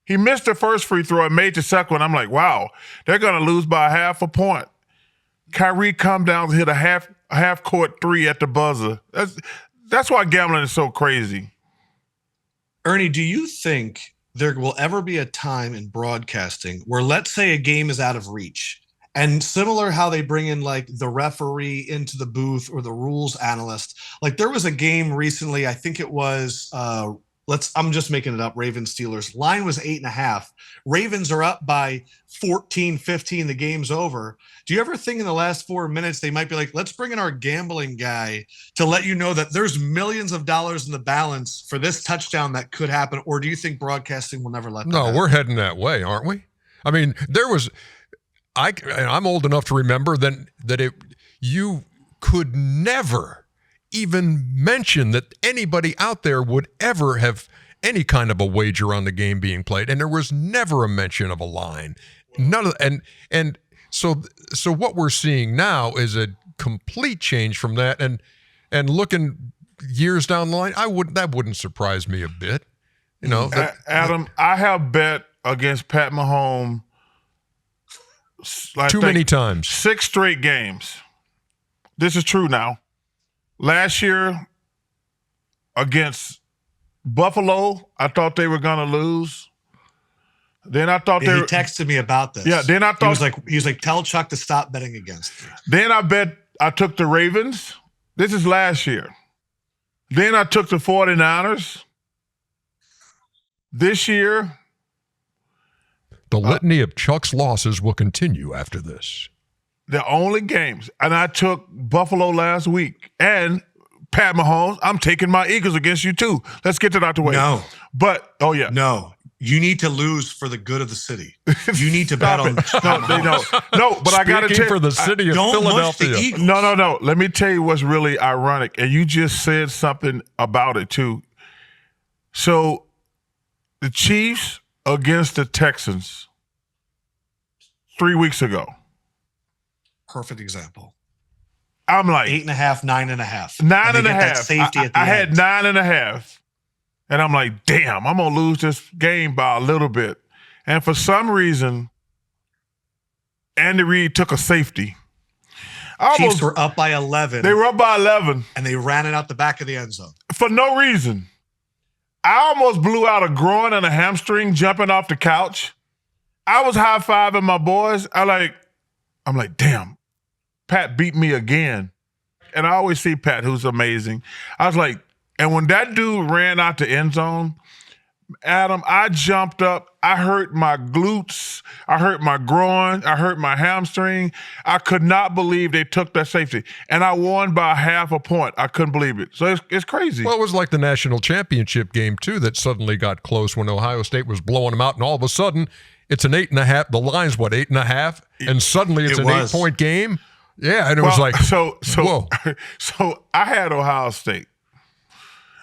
B: He missed the first free throw and made the second one. I'm like, wow, they're going to lose by half a point. Kyrie come down to hit a half court 3 at the buzzer. That's why gambling is so crazy.
C: Ernie, do you think there will ever be a time in broadcasting where, let's say, a game is out of reach, and similar how they bring in like the referee into the booth or the rules analyst? Like there was a game recently, I think it was I'm just making it up, Ravens Steelers. Line was 8.5. Ravens are up by 14-15. The game's over. Do you ever think in the last 4 minutes they might be like, let's bring in our gambling guy to let you know that there's millions of dollars in the balance for this touchdown that could happen? Or do you think broadcasting will never let that happen?
A: We're heading that way, aren't we? I mean, I'm old enough to remember that you could never even mention that anybody out there would ever have any kind of a wager on the game being played, and there was never a mention of a line. None of and so what we're seeing now is a complete change from that, and looking years down the line, that wouldn't surprise me a bit.
B: Adam, I have bet against Pat Mahomes
A: too many times.
B: 6 straight games. This is true now. Last year against Buffalo, I thought they were going to lose. Then I thought
C: he texted me about this.
B: Yeah, then I thought
C: he was like, tell Chuck to stop betting against me.
B: Then I took the Ravens. This is last year. Then I took the 49ers. This year,
A: the litany of Chuck's losses will continue after this.
B: The only games, and I took Buffalo last week, and Pat Mahomes, I'm taking my Eagles against you too. Let's get that out the way.
C: No.
B: But,
C: No. You need to lose for the good of the city. You need to bet on
B: No, but I got to tell you.
A: for the city of Philadelphia.
B: No. Let me tell you what's really ironic, and you just said something about it too. So, the Chiefs against the Texans 3 weeks ago.
C: Perfect example.
B: I'm like
C: 8.5, 9.5.
B: 9.5.
C: Safety at the
B: I
C: end.
B: had 9.5. And I'm like, damn, I'm going to lose this game by a little bit. And for some reason, Andy Reid took a safety.
C: Chiefs were up by 11.
B: They were up by 11.
C: And they ran it out the back of the end zone.
B: For no reason. I almost blew out a groin and a hamstring jumping off the couch. I was high-fiving my boys. I'm like, damn, Pat beat me again. And I always see Pat, who's amazing. I was like, and when that dude ran out the end zone, Adam, I jumped up. I hurt my glutes. I hurt my groin. I hurt my hamstring. I could not believe they took that safety. And I won by half a point. I couldn't believe it. So it's crazy.
A: Well, it was like the national championship game, too, that suddenly got close when Ohio State was blowing them out. And all of a sudden, it's an 8.5. The line's, 8.5? And suddenly it's an 8-point game? Yeah, and it was like, whoa.
B: So I had Ohio State.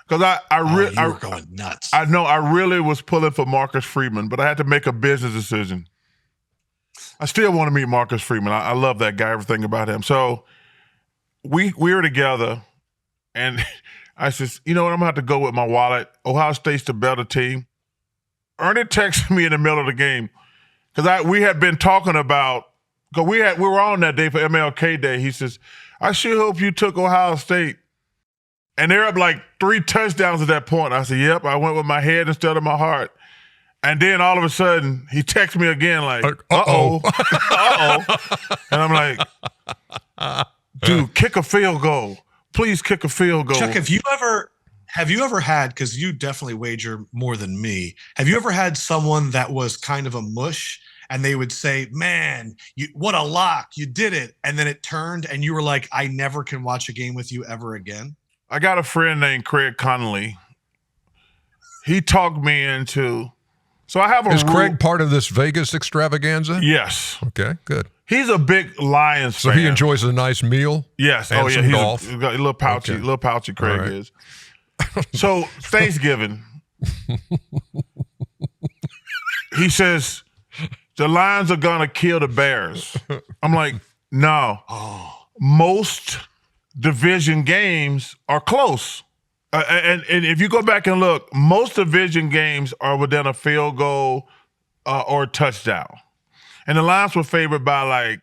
B: Because
C: you were going nuts.
B: I know I really was pulling for Marcus Freeman, but I had to make a business decision. I still want to meet Marcus Freeman. I love that guy, everything about him. So we were together, and I said, you know what, I'm going to have to go with my wallet. Ohio State's the better team. Ernie texted me in the middle of the game because we had been talking about, because we were on that day for MLK Day. He says, I sure hope you took Ohio State. And they're up like 3 touchdowns at that point. I said, yep, I went with my head instead of my heart. And then all of a sudden, he texts me again like, uh-oh. And I'm like, dude, kick a field goal. Please kick a field goal.
C: Chuck, have you ever had, because you definitely wager more than me, have you ever had someone that was kind of a mush and they would say, man, what a lock, you did it. And then it turned and you were like, I never can watch a game with you ever again?
B: I got a friend named Craig Connolly. He talked me into. So I have a.
A: Is Craig part of this Vegas extravaganza?
B: Yes.
A: Okay, good.
B: He's a big Lions fan.
A: So he enjoys a nice meal.
B: Yes.
A: And some golf.
B: He's a little pouchy.
A: Okay.
B: Little pouchy. Craig
A: Right.
B: is. So Thanksgiving, he says the Lions are gonna kill the Bears. I'm like, no. Most division games are close. And if you go back and look, most division games are within a field goal or a touchdown. And the Lions were favored by like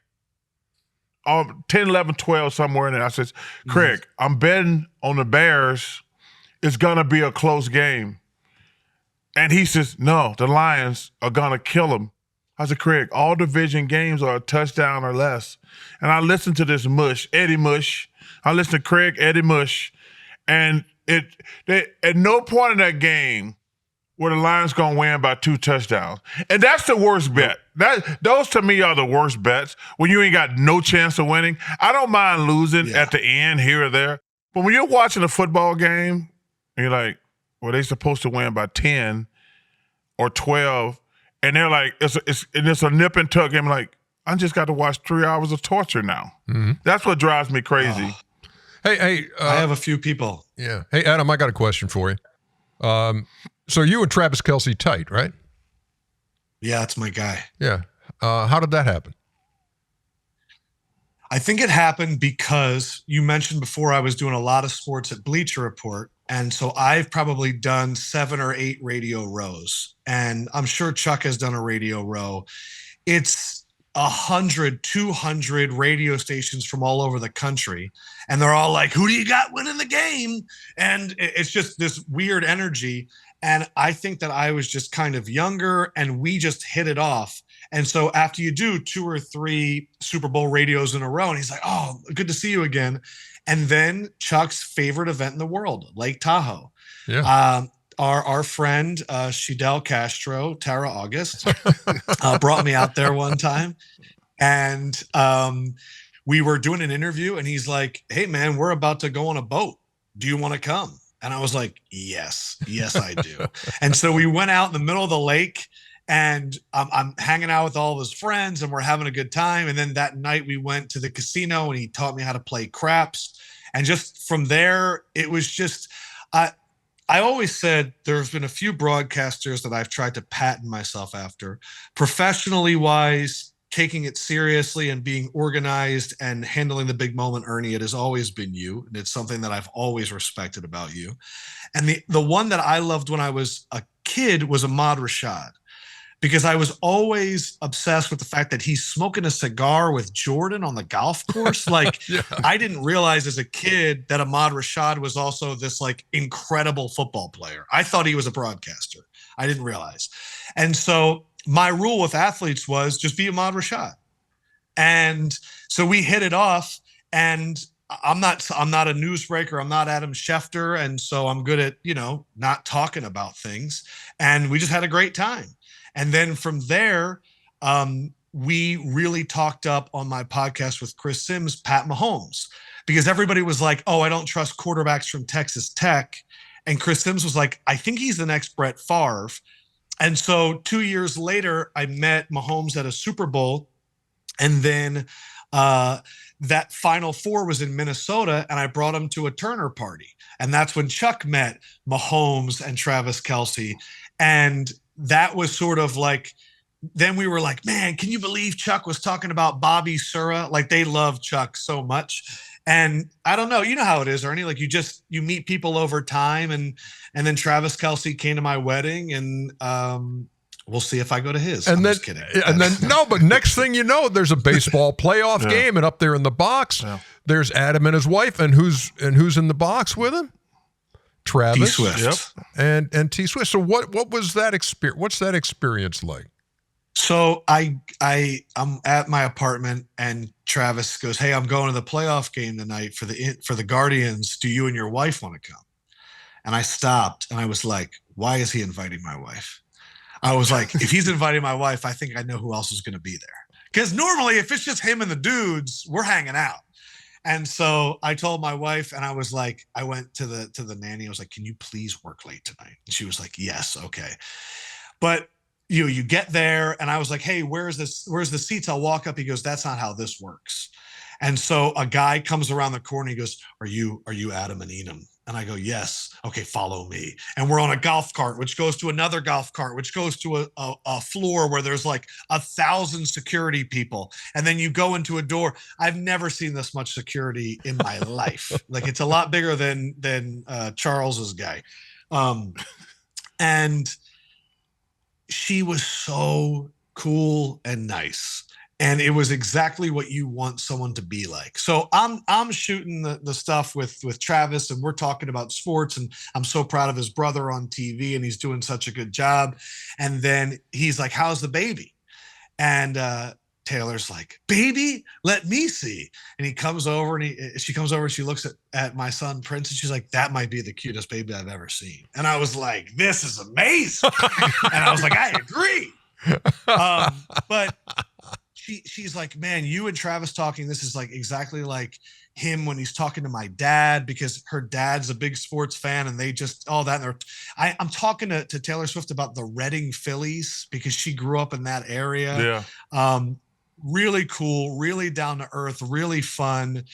B: 10, 11, 12, somewhere in there. I said, Craig, I'm betting on the Bears. It's going to be a close game. And he says, no, the Lions are going to kill them. I said, Craig, all division games are a touchdown or less. And I listened to this mush, Eddie Mush. I listened to Craig, Eddie Mush. And at no point in that game were the Lions going to win by 2 touchdowns. And that's the worst bet. Those to me are the worst bets when you ain't got no chance of winning. I don't mind losing at the end here or there. But when you're watching a football game, and you're like, well, they supposed to win by 10 or 12. And they're like, it's a nip and tuck game. Like, I just got to watch 3 hours of torture now. Mm-hmm. That's what drives me crazy.
A: Hey,
C: I have a few people.
A: Yeah. Hey, Adam, I got a question for you. So you and Travis Kelce tight, right?
C: Yeah, that's my guy.
A: Yeah. How did that happen?
C: I think it happened because you mentioned before I was doing a lot of sports at Bleacher Report. And so I've probably done 7 or 8 radio rows. And I'm sure Chuck has done a radio row. It's 100, 200 radio stations from all over the country. And they're all like, who do you got winning the game? And it's just this weird energy. And I think that I was just kind of younger and we just hit it off. And so after you do 2 or 3 Super Bowl radios in a row, and he's like, oh, good to see you again. And then Chuck's favorite event in the world, Lake Tahoe.
A: Yeah.
C: Our friend, Shidel Castro, Tara August, brought me out there one time. And we were doing an interview and he's like, hey, man, we're about to go on a boat. Do you want to come? And I was like, yes, I do. And so we went out in the middle of the lake and I'm hanging out with all of his friends and we're having a good time. And then that night we went to the casino and he taught me how to play craps. And just from there, it was just, I always said there's been a few broadcasters that I've tried to patent myself after. Professionally wise, taking it seriously and being organized and handling the big moment, Ernie, it has always been you. And it's something that I've always respected about you. And the one that I loved when I was a kid was Ahmad Rashad, because I was always obsessed with the fact that he's smoking a cigar with Jordan on the golf course. Like, yeah. I didn't realize as a kid that Ahmad Rashad was also this like incredible football player. I thought he was a broadcaster. I didn't realize. And so my rule with athletes was just be Ahmad Rashad. And so we hit it off. And I'm not a newsbreaker. I'm not Adam Schefter. And so I'm good at, not talking about things. And we just had a great time. And then from there, we really talked up on my podcast with Chris Sims, Pat Mahomes, because everybody was like, oh, I don't trust quarterbacks from Texas Tech. And Chris Sims was like, I think he's the next Brett Favre. And so 2 years later, I met Mahomes at a Super Bowl. And then that Final Four was in Minnesota, and I brought him to a Turner party. And that's when Chuck met Mahomes and Travis Kelce. And that was sort of like, then we were like, man, can you believe Chuck was talking about Bobby Sura? Like, they love Chuck so much. And I don't know, you know how it is, Ernie, like you meet people over time, and then Travis Kelce came to my wedding, and we'll see if I go to his.
A: And
C: I'm
A: then,
C: just kidding.
A: And then no, but next thing you know, there's a baseball playoff game, and up there in the box, there's Adam and his wife, and who's in the box with him? Travis
C: T Swift.
A: and T Swift. So what was that experience? What's that experience like?
C: So I'm at my apartment, and Travis goes, "Hey, I'm going to the playoff game tonight for the Guardians. Do you and your wife want to come?" And I stopped, and I was like, "Why is he inviting my wife?" I was like, if he's inviting my wife, I think I know who else is going to be there. Because normally, if it's just him and the dudes, we're hanging out. And so I told my wife, and I was like, I went to the nanny. I was like, "Can you please work late tonight?" And she was like, "Yes, okay." But you get there, and I was like, "Hey, where's the seats? I'll walk up." He goes, "That's not how this works." And so a guy comes around the corner. He goes, Are you Adam and Enum?" And I go, "Yes." "Okay, follow me." And we're on a golf cart, which goes to another golf cart, which goes to a floor where there's like 1,000 security people. And then you go into a door. I've never seen this much security in my life. Like, it's a lot bigger than Charles's guy. And she was so cool and nice. And it was exactly what you want someone to be like. So I'm shooting the stuff with Travis, and we're talking about sports, and I'm so proud of his brother on TV, and he's doing such a good job. And then he's like, "How's the baby?" And Taylor's like, "Baby, let me see." And he comes over, and she comes over, and she looks at my son Prince, and she's like, "That might be the cutest baby I've ever seen." And I was like, "This is amazing." And I was like, "I agree." But she's like, "Man, you and Travis talking, this is like exactly like him when he's talking to my dad," because her dad's a big sports fan, and they just all that. And I'm talking to Taylor Swift about the Reading Phillies because she grew up in that area.
B: Yeah.
C: Really cool, really down to earth, really fun.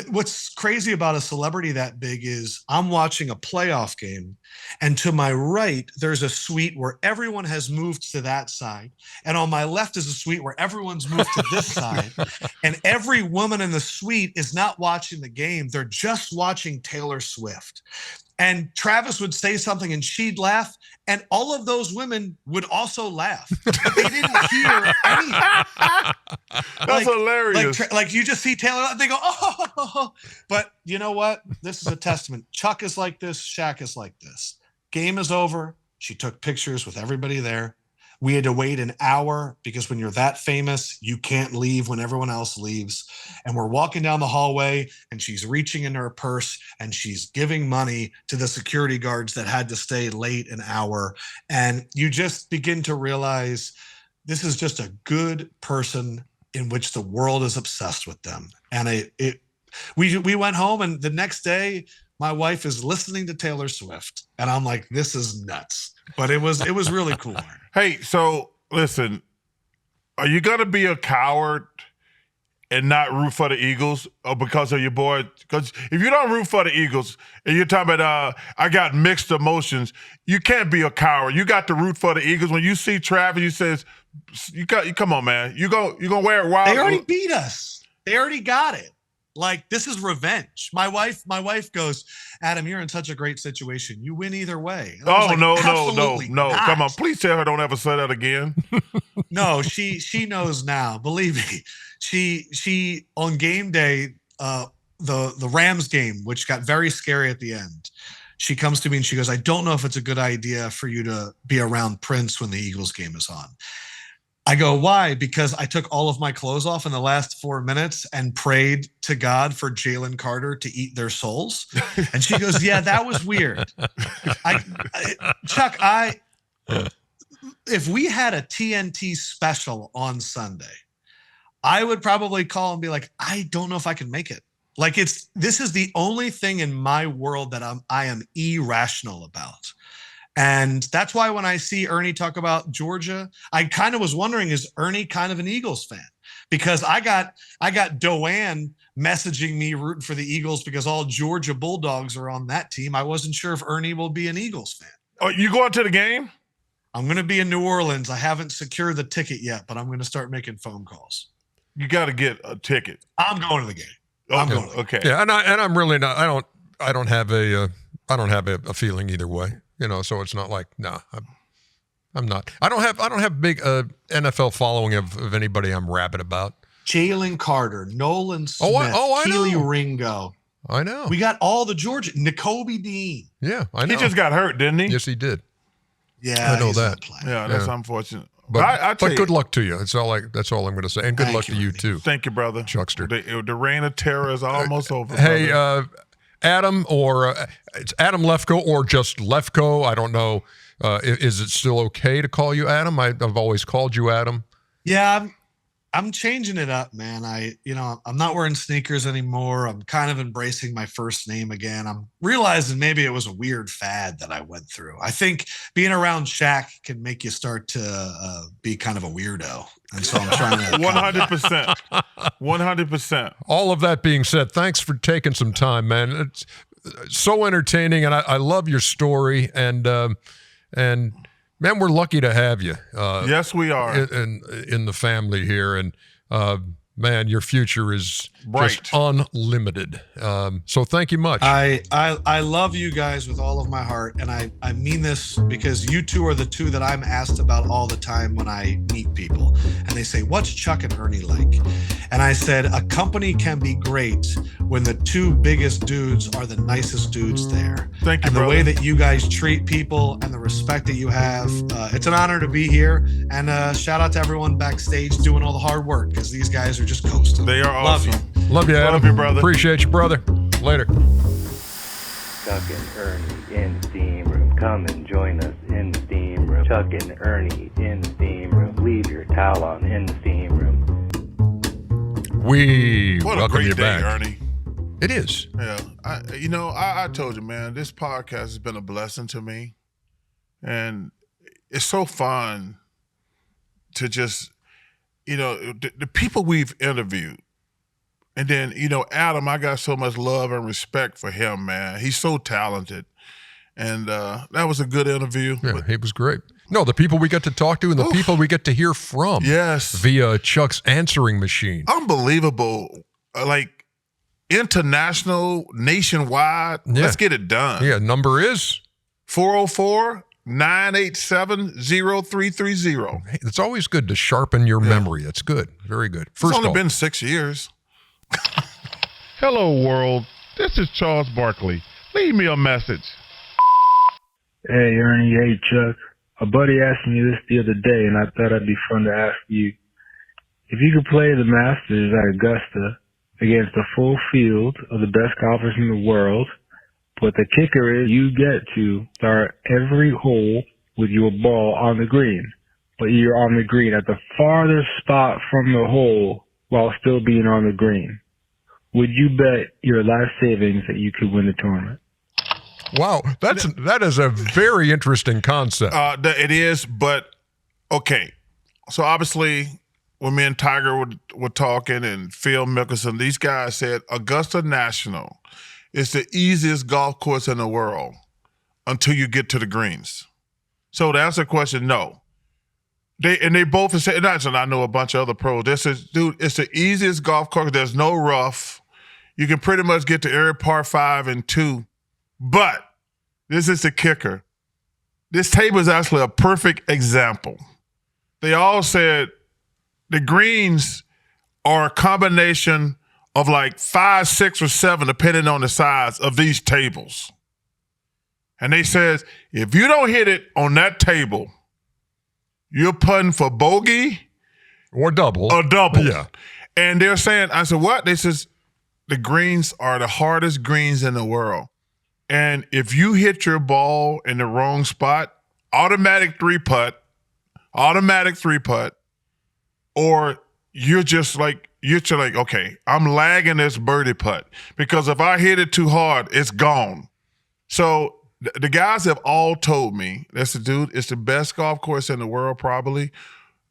C: What's crazy about a celebrity that big is I'm watching a playoff game, and to my right, there's a suite where everyone has moved to that side. And on my left is a suite where everyone's moved to this side. And every woman in the suite is not watching the game. They're just watching Taylor Swift. And Travis would say something and she'd laugh, and all of those women would also laugh. But they didn't hear anything.
B: That's hilarious.
C: Like you just see Taylor, they go, "Oh." But you know what? This is a testament. Chuck is like this. Shaq is like this. Game is over. She took pictures with everybody there. We had to wait an hour because when you're that famous, you can't leave when everyone else leaves. And we're walking down the hallway, and she's reaching in her purse, and she's giving money to the security guards that had to stay late an hour. And you just begin to realize this is just a good person in which the world is obsessed with them. And we went home, and the next day my wife is listening to Taylor Swift, and I'm like, this is nuts. But it was really cool.
B: Hey, so listen, are you gonna be a coward and not root for the Eagles because of your boy? Because if you don't root for the Eagles and you're talking about I got mixed emotions, you can't be a coward. You got to root for the Eagles. When you see Travis, you says, come on, man. You gonna wear it wild.
C: They already beat us. They already got it. Like, this is revenge. My wife goes, "Adam, you're in such a great situation. You win either way."
B: Oh,
C: like,
B: no.
C: not.
B: Come on. Please tell her don't ever say that again.
C: No, she knows now. Believe me. She on game day, the Rams game, which got very scary at the end, she comes to me and she goes, "I don't know if it's a good idea for you to be around Prince when the Eagles game is on." I go, why? Because I took all of my clothes off in the last 4 minutes and prayed to God for Jalen Carter to eat their souls. And she goes, yeah, that was weird. Chuck, if we had a TNT special on Sunday, I would probably call and be like, I don't know if I can make it. Like this is the only thing in my world that I am irrational about. And that's why when I see Ernie talk about Georgia, I kind of was wondering, is Ernie kind of an Eagles fan? Because I got Doane messaging me rooting for the Eagles because all Georgia Bulldogs are on that team. I wasn't sure if Ernie will be an Eagles fan.
B: Oh, you going to the game?
C: I'm going to be in New Orleans. I haven't secured the ticket yet, but I'm going to start making phone calls.
B: You got to get a ticket.
C: I'm going to the game. I'm going to the game.
B: Okay.
A: Yeah, and I'm really not. I don't have a feeling either way. You know, so it's not like I'm not. I don't have big NFL following of anybody I'm rabid about.
C: Jalen Carter, Nolan Smith,
A: I
C: Keely
A: know.
C: Ringo.
A: I know.
C: We got all the Georgia. N'Kobe Dean.
A: Yeah, I know.
B: He just got hurt, didn't he?
A: Yes, he did.
C: Yeah,
A: I know
C: he's
A: that.
C: not playing.
B: Yeah, that's unfortunate.
A: But good luck to you. That's all I'm going to say. And good luck to you too.
B: Thank you, brother.
A: Chuckster.
B: The reign of terror is almost over.
A: Hey, Adam, or it's Adam Lefkoe or just Lefkoe. I don't know. Is it still okay to call you Adam? I've always called you Adam.
C: Yeah, I'm changing it up, man. I'm not wearing sneakers anymore. I'm kind of embracing my first name again. I'm realizing maybe it was a weird fad that I went through. I think being around Shaq can make you start to be kind of a weirdo. And so I'm trying to
B: 100%. 100%.
A: All of that being said, thanks for taking some time, man. It's so entertaining, and I love your story. And man, we're lucky to have you.
B: Yes, we are.
A: In the family here, and man, your future is
B: bright,
A: just unlimited. So thank you much.
C: I love you guys with all of my heart, and I mean this because you two are the two that I'm asked about all the time when I meet people, and they say, "What's Chuck and Ernie like?" And I said, a company can be great when the two biggest dudes are the nicest dudes there.
B: Thank you,
C: and the
B: brother.
C: way that you guys treat people and the respect that you have, it's an honor to be here. And shout out to everyone backstage doing all the hard work, because these guys are just coasting.
B: They are
C: Love
B: awesome.
C: you.
A: Love you, Adam.
B: Love you, brother.
A: Appreciate you, brother. Later.
D: Chuck and Ernie in the steam room. Come and join us in the steam room. Chuck and Ernie in the steam room. Leave your towel on in the steam room.
A: We
B: What a
A: welcome
B: great
A: you
B: day,
A: back.
B: Ernie.
A: It is.
B: Yeah. I told you, man, this podcast has been a blessing to me. And it's so fun to just, the people we've interviewed. And then, Adam, I got so much love and respect for him, man. He's so talented. And that was a good interview.
A: Yeah, it was great. No, the people we get to talk to and the people we get to hear from.
B: Yes.
A: Via Chuck's answering machine.
B: Unbelievable. Like, international, nationwide.
A: Yeah.
B: Let's get it done.
A: Yeah, number is
B: 404-987-0330.
A: Hey, it's always good to sharpen your memory. That's good. Very good. First
B: It's only
A: call.
B: been 6 years.
E: Hello, world. This is Charles Barkley. Leave me a message.
F: Hey, Ernie. Hey, Chuck. A buddy asked me this the other day, and I thought it'd be fun to ask you. If you could play the Masters at Augusta against a full field of the best golfers in the world, but the kicker is you get to start every hole with your ball on the green, but you're on the green at the farthest spot from the hole while still being on the green. Would you bet your life savings that you could win the tournament?
A: Wow, that is a very interesting concept.
B: It is, but okay. So obviously, when me and Tiger were talking and Phil Mickelson, these guys said Augusta National is the easiest golf course in the world until you get to the greens. So to answer the question, no. They both have said, I know a bunch of other pros. They said, dude, it's the easiest golf course. There's no rough. You can pretty much get to every par 5 and 2. But this is the kicker. This table is actually a perfect example. They all said the greens are a combination of like 5, 6, or 7, depending on the size of these tables. And they said, if you don't hit it on that table, you're putting for bogey
A: Or double.
B: A double.
A: Yeah.
B: And they're saying, I said, what? They says, the greens are the hardest greens in the world. And if you hit your ball in the wrong spot, automatic three putt, or you're just like, okay, I'm lagging this birdie putt because if I hit it too hard, it's gone. So the guys have all told me, that's the dude, it's the best golf course in the world probably,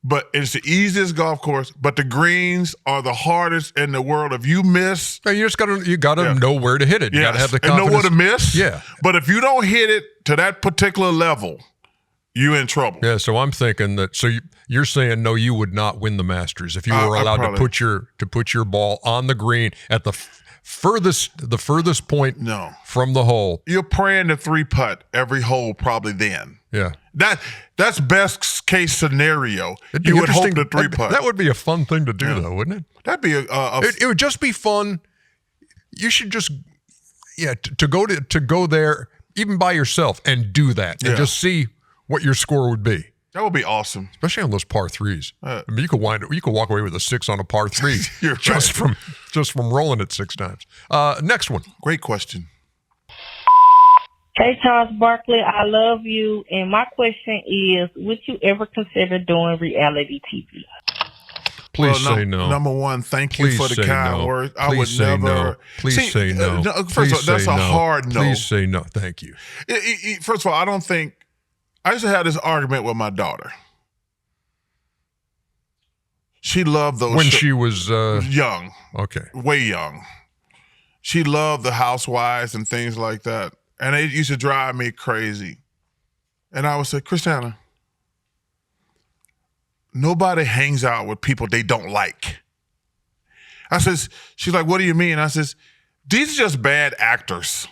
B: but it's the easiest golf course, but the greens are the hardest in the world. If you miss...
A: You just gotta know where to hit it. You gotta have the confidence.
B: And know where to miss.
A: Yeah.
B: But if you don't hit it to that particular level, you're in trouble.
A: Yeah, so I'm thinking that. So you're saying no, you would not win the Masters if you were allowed to put your ball on the green at the furthest point from the hole.
B: You're praying to three putt every hole probably then.
A: Yeah,
B: that's best case scenario.
A: It'd
B: you would hope the three putt.
A: That would be a fun thing to do, though, wouldn't it?
B: That'd be
A: it would just be fun. You should just to go there even by yourself and do that and just see what your score would be.
B: That would be awesome,
A: especially on those par threes. I mean, you could walk away with a 6 on a par 3 just from rolling it 6 times. Next one.
B: Great question.
G: Hey, Charles Barkley, I love you. And my question is, would you ever consider doing reality TV?
A: Please say no.
B: Number one, thank you for the kind words. I would never.
A: No. Please say no.
B: First of all, that's a hard no.
A: Please say no. Thank you.
B: First of all, I don't think. I used to have this argument with my daughter. She loved those
A: when she was
B: young.
A: Okay,
B: way young. She loved the Housewives and things like that, and it used to drive me crazy. And I would say, Christiana, nobody hangs out with people they don't like. I says, she's like, what do you mean? I says, these are just bad actors.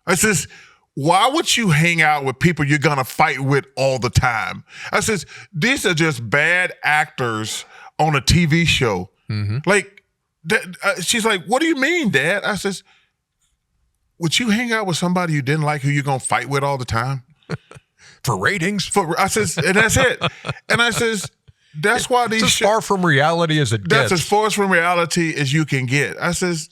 B: I says, why would you hang out with people you're going to fight with all the time? I says, these are just bad actors on a TV show. Mm-hmm. Like, she's like, what do you mean, Dad? I says, would you hang out with somebody you didn't like who you're going to fight with all the time?
A: For ratings?
B: I says, and that's it. And I says, that's why these...
A: It's as far from reality as it gets.
B: That's as far from reality as you can get. I says,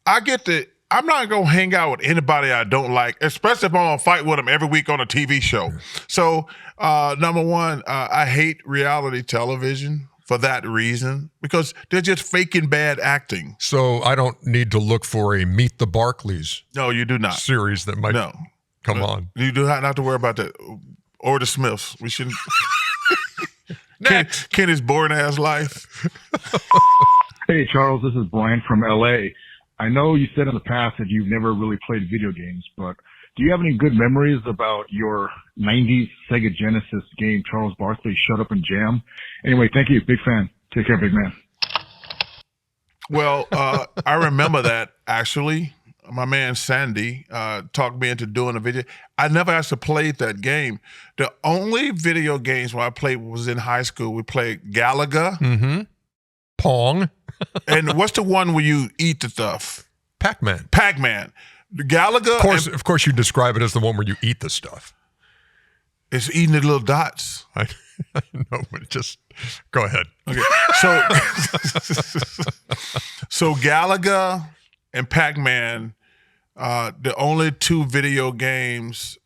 B: I get the... I'm not going to hang out with anybody I don't like, especially if I'm going to fight with them every week on a TV show. So, number one, I hate reality television for that reason, because they're just faking bad acting.
A: So I don't need to look for a Meet the Barkleys.
B: No, you do not.
A: Series that might come on.
B: You do not have to worry about that. Or the Smiths. We shouldn't.
A: Next.
B: Kenny's boring-ass life.
H: Hey, Charles, this is Brian from L.A. I know you said in the past that you've never really played video games, but do you have any good memories about your 90s Sega Genesis game, Charles Barkley, Shut Up and Jam? Anyway, thank you. Big fan. Take care, big man.
B: Well, I remember that, actually. My man Sandy talked me into doing a video. I never actually played that game. The only video games where I played was in high school. We played Galaga.
A: Mm-hmm. Pong.
B: And what's the one where you eat the stuff?
A: Pac-Man.
B: Pac-Man. Galaga.
A: Of course, you describe it as the one where you eat the stuff.
B: It's eating the little dots.
A: I know, but just go ahead.
B: Okay. So Galaga and Pac-Man, the only 2 video games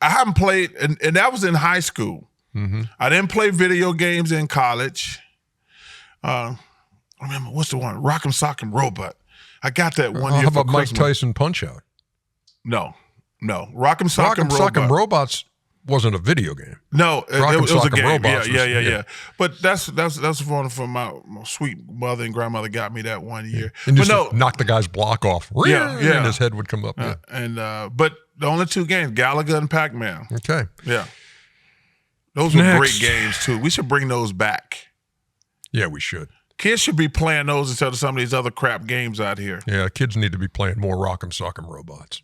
B: I haven't played, and that was in high school. Mm-hmm. I didn't play video games in college. I remember, what's the one? Rock'em Sock'em Robot. I got that one year.
A: How about
B: for
A: Mike
B: Christmas.
A: Tyson Punch-Out?
B: No. Rock'em Sock'em Robot.
A: Sock'em Robots wasn't a video game.
B: No, it was a game.
A: Robots
B: Yeah. But that's one from my sweet mother and grandmother got me that one year.
A: And
B: but
A: just knock the guy's block off.
B: Yeah.
A: And his head would come up.
B: But the only 2 games, Galaga and Pac-Man.
A: Okay.
B: Yeah. Those were great games too. We should bring those back.
A: Yeah, we should.
B: Kids should be playing those instead of some of these other crap games out here.
A: Yeah, kids need to be playing more Rock'em Sock'em Robots.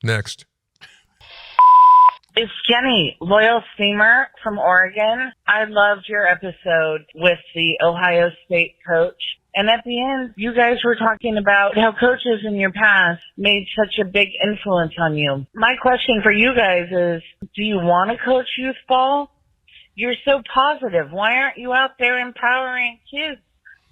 A: Next.
G: It's Jenny, loyal steamer from Oregon. I loved your episode with the Ohio State coach. And at the end, you guys were talking about how coaches in your past made such a big influence on you. My question for you guys is, do you want to coach youth ball? You're so positive. Why aren't you out there empowering kids?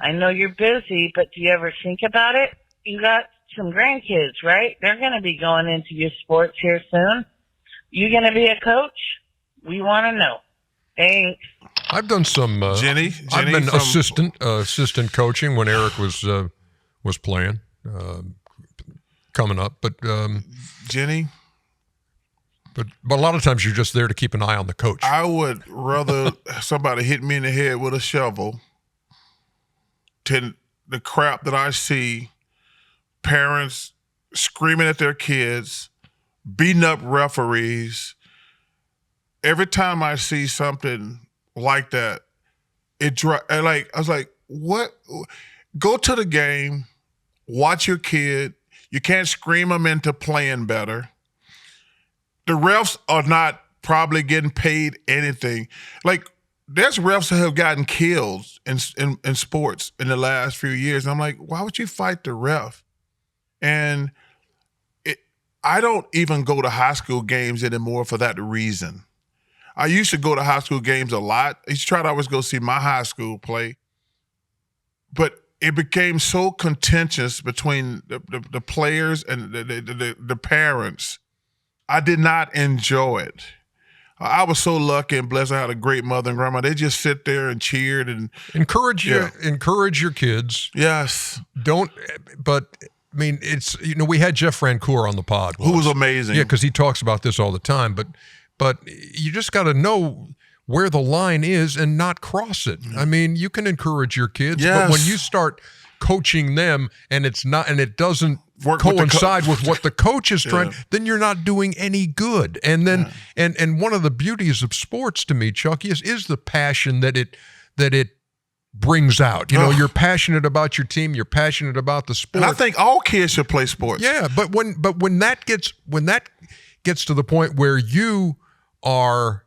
G: I know you're busy, but do you ever think about it? You got some grandkids, right? They're going to be going into your sports here soon. You going to be a coach? We want to know. Thanks.
A: I've done some.
B: Jenny,
A: I've been assistant coaching when Eric was playing, coming up. But
B: Jenny.
A: But a lot of times you're just there to keep an eye on the coach.
B: I would rather somebody hit me in the head with a shovel than the crap that I see. Parents screaming at their kids, beating up referees. Every time I see something like that, I was like, what? Go to the game, watch your kid. You can't scream them into playing better. The refs are not probably getting paid anything. Like, there's refs that have gotten killed in sports in the last few years. And I'm like, why would you fight the ref? And I don't even go to high school games anymore for that reason. I used to go to high school games a lot. I used to try to always go see my high school play. But it became so contentious between the players and the parents. I did not enjoy it. I was so lucky and blessed. I had a great mother and grandma. They just sit there and cheered and encourage
A: your kids.
B: Yes.
A: But I mean, it's, we had Jeff Francoeur on the pod once.
B: Who was amazing.
A: Yeah, because he talks about this all the time. But you just got to know where the line is and not cross it. I mean, you can encourage your kids, but when you start coaching them and it doesn't coincide with what the coach is trying, then you're not doing any good. And then and one of the beauties of sports to me, Chuck, is the passion that it brings out. You're passionate about your team, you're passionate about the sport.
B: And I think all kids should play sports.
A: Yeah, but when that gets to the point where you are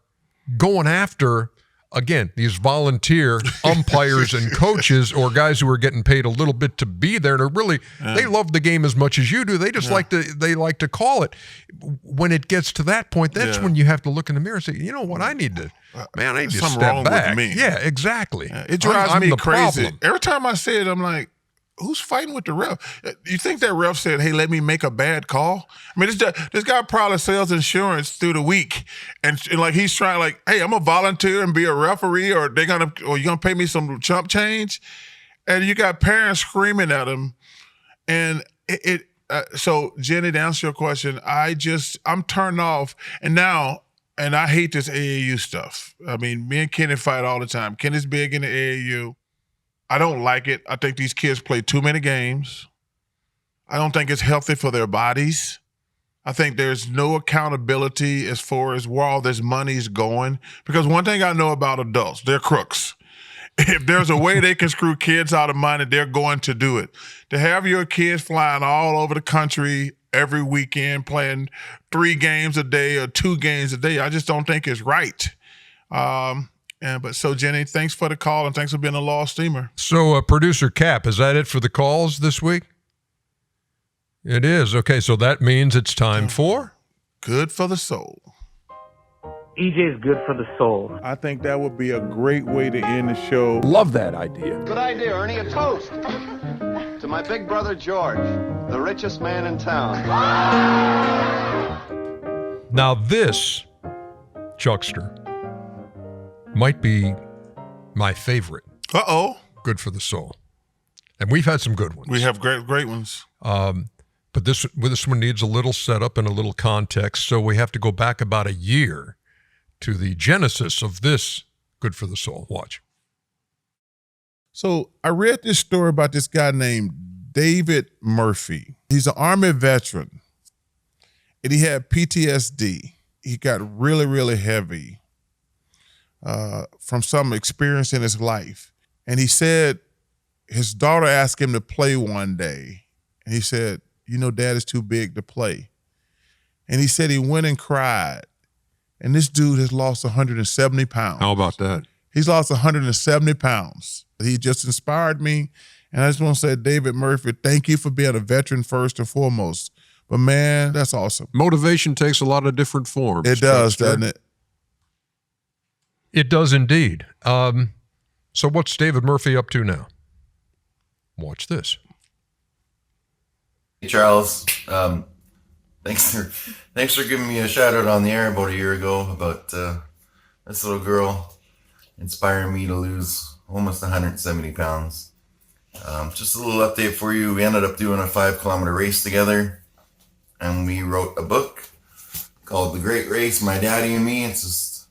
A: going after, again, these volunteer umpires and coaches or guys who are getting paid a little bit to be there and are really, they love the game as much as you do. They just like to call it. When it gets to that point, that's when you have to look in the mirror and say, you know what, I need to step
B: wrong
A: back.
B: With me.
A: Yeah, exactly.
B: It drives me crazy.
A: Problem.
B: Every time I see it, I'm like, who's fighting with the ref? You think that ref said, hey, let me make a bad call? I mean, this guy probably sells insurance through the week. And like, he's trying like, hey, I'm going to volunteer and be a referee or you're going to pay me some chump change. And you got parents screaming at him. And so Jenny, to answer your question, I'm turned off. And I hate this AAU stuff. I mean, me and Kenny fight all the time. Kenny's big in the AAU. I don't like it. I think these kids play too many games. I don't think it's healthy for their bodies. I think there's no accountability as far as where all this money is going. Because one thing I know about adults, they're crooks. If there's a way they can screw kids out of money, they're going to do it. To have your kids flying all over the country every weekend, playing 3 games a day or 2 games a day, I just don't think it's right. So Jenny, thanks for the call and thanks for being a law steamer.
A: So producer Cap, is that it for the calls this week? It is. Okay, so that means it's time for
B: Good for the Soul.
I: EJ is good for the soul.
E: I think that would be a great way to end the show.
J: Love that idea.
K: Good idea, Ernie. A toast to my big brother George, the richest man in town.
A: Now this, Chuckster, might be my favorite.
B: Good
A: for the soul. And we've had some good ones.
B: We have great ones.
A: But this one needs a little setup and a little context. So we have to go back about a year to the genesis of this Good for the Soul. Watch.
B: So I read this story about this guy named David Murphy. He's an Army veteran. And he had PTSD. He got really, really heavy from some experience in his life. And he said his daughter asked him to play one day. And he said, Dad is too big to play. And he said he went and cried. And this dude has lost 170 pounds.
A: How about that?
B: He's lost 170 pounds. He just inspired me. And I just want to say, David Murphy, thank you for being a veteran first and foremost. But man, that's awesome.
L: Motivation takes a lot of different forms.
B: It does, doesn't it?
A: It does indeed. So what's David Murphy up to now? Watch this.
J: Hey, Charles. Thanks for giving me a shout out on the air about a year ago about this little girl inspiring me to lose almost 170 pounds. Just a little update for you. We ended up doing a 5-kilometer race together, and we wrote a book called The Great Race, My Daddy and Me. It's just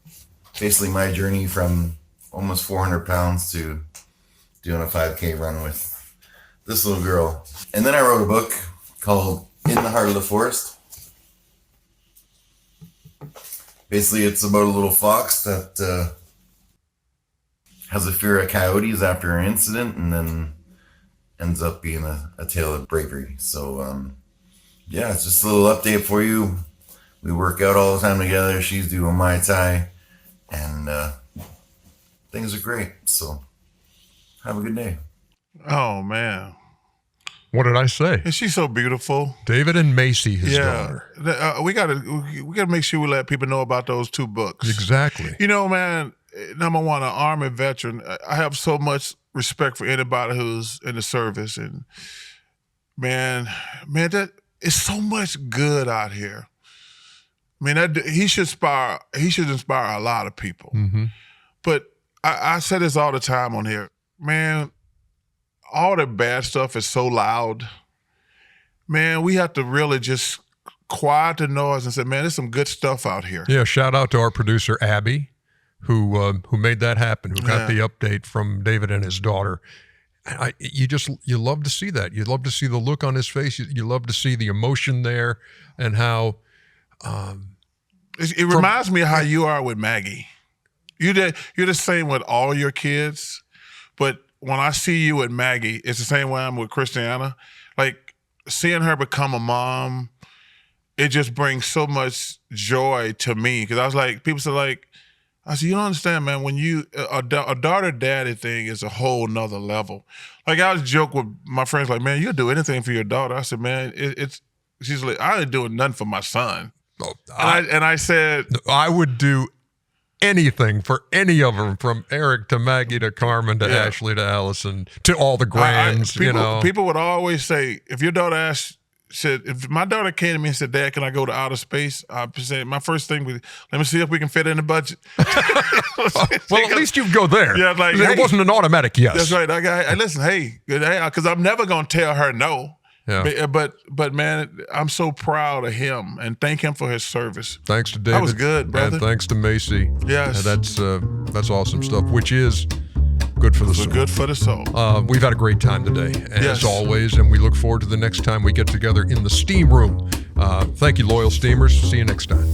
J: basically my journey from almost 400 pounds to doing a 5K run with this little girl. And then I wrote a book called In the Heart of the Forest. Basically, it's about a little fox that has a fear of coyotes after an incident and then ends up being a tale of bravery. So, yeah, it's just a little update for you. We work out all the time together. She's doing Muay Thai, and things are great. So, have a good day.
B: Oh, man.
A: What did I say?
B: And she's so beautiful.
A: David and Macy, his daughter.
B: We gotta make sure we let people know about those 2 books.
A: Exactly.
B: You know, man, number one, an Army veteran. I have so much respect for anybody who's in the service, and man, that is so much good out here. I mean, he should inspire a lot of people.
A: Mm-hmm.
B: But I say this all the time on here, man. All the bad stuff is so loud. Man, we have to really just quiet the noise and say, man, there's some good stuff out here.
A: Yeah, shout out to our producer, Abby, who made that happen, who got the update from David and his daughter. You love to see that. You love to see the look on his face. You love to see the emotion there and how...
B: it reminds me of how you are with Maggie. You're the same with all your kids, but when I see you with Maggie, it's the same way I'm with Christiana. Like, seeing her become a mom, it just brings so much joy to me. Because I was like, people say like, I said, you don't understand, man, when a daughter-daddy thing is a whole nother level. Like, I was joke with my friends, like, man, you'll do anything for your daughter. I said, man, she's like, I ain't doing nothing for my son.
A: Oh,
B: and I said,
A: I would do anything for any of them, from Eric to Maggie to Carmen to Ashley to Allison to all the grands.
B: People would always say, if your daughter if my daughter came to me and said, Dad, can I go to outer space? I'd say, my first thing would be, let me see if we can fit in the budget.
A: Well, at least you go there.
B: Yeah, like,
A: it wasn't an automatic yes.
B: That's right. Listen, because I'm never going to tell her no.
A: Yeah.
B: But man, I'm so proud of him and thank him for his service.
A: Thanks to David.
B: That was good, brother.
A: And thanks to Macy.
B: Yes.
A: That's awesome stuff, which is good for the soul.
B: Good for the soul.
A: We've had a great time today, as always, and we look forward to the next time we get together in the steam room. Thank you, loyal steamers. See you next time.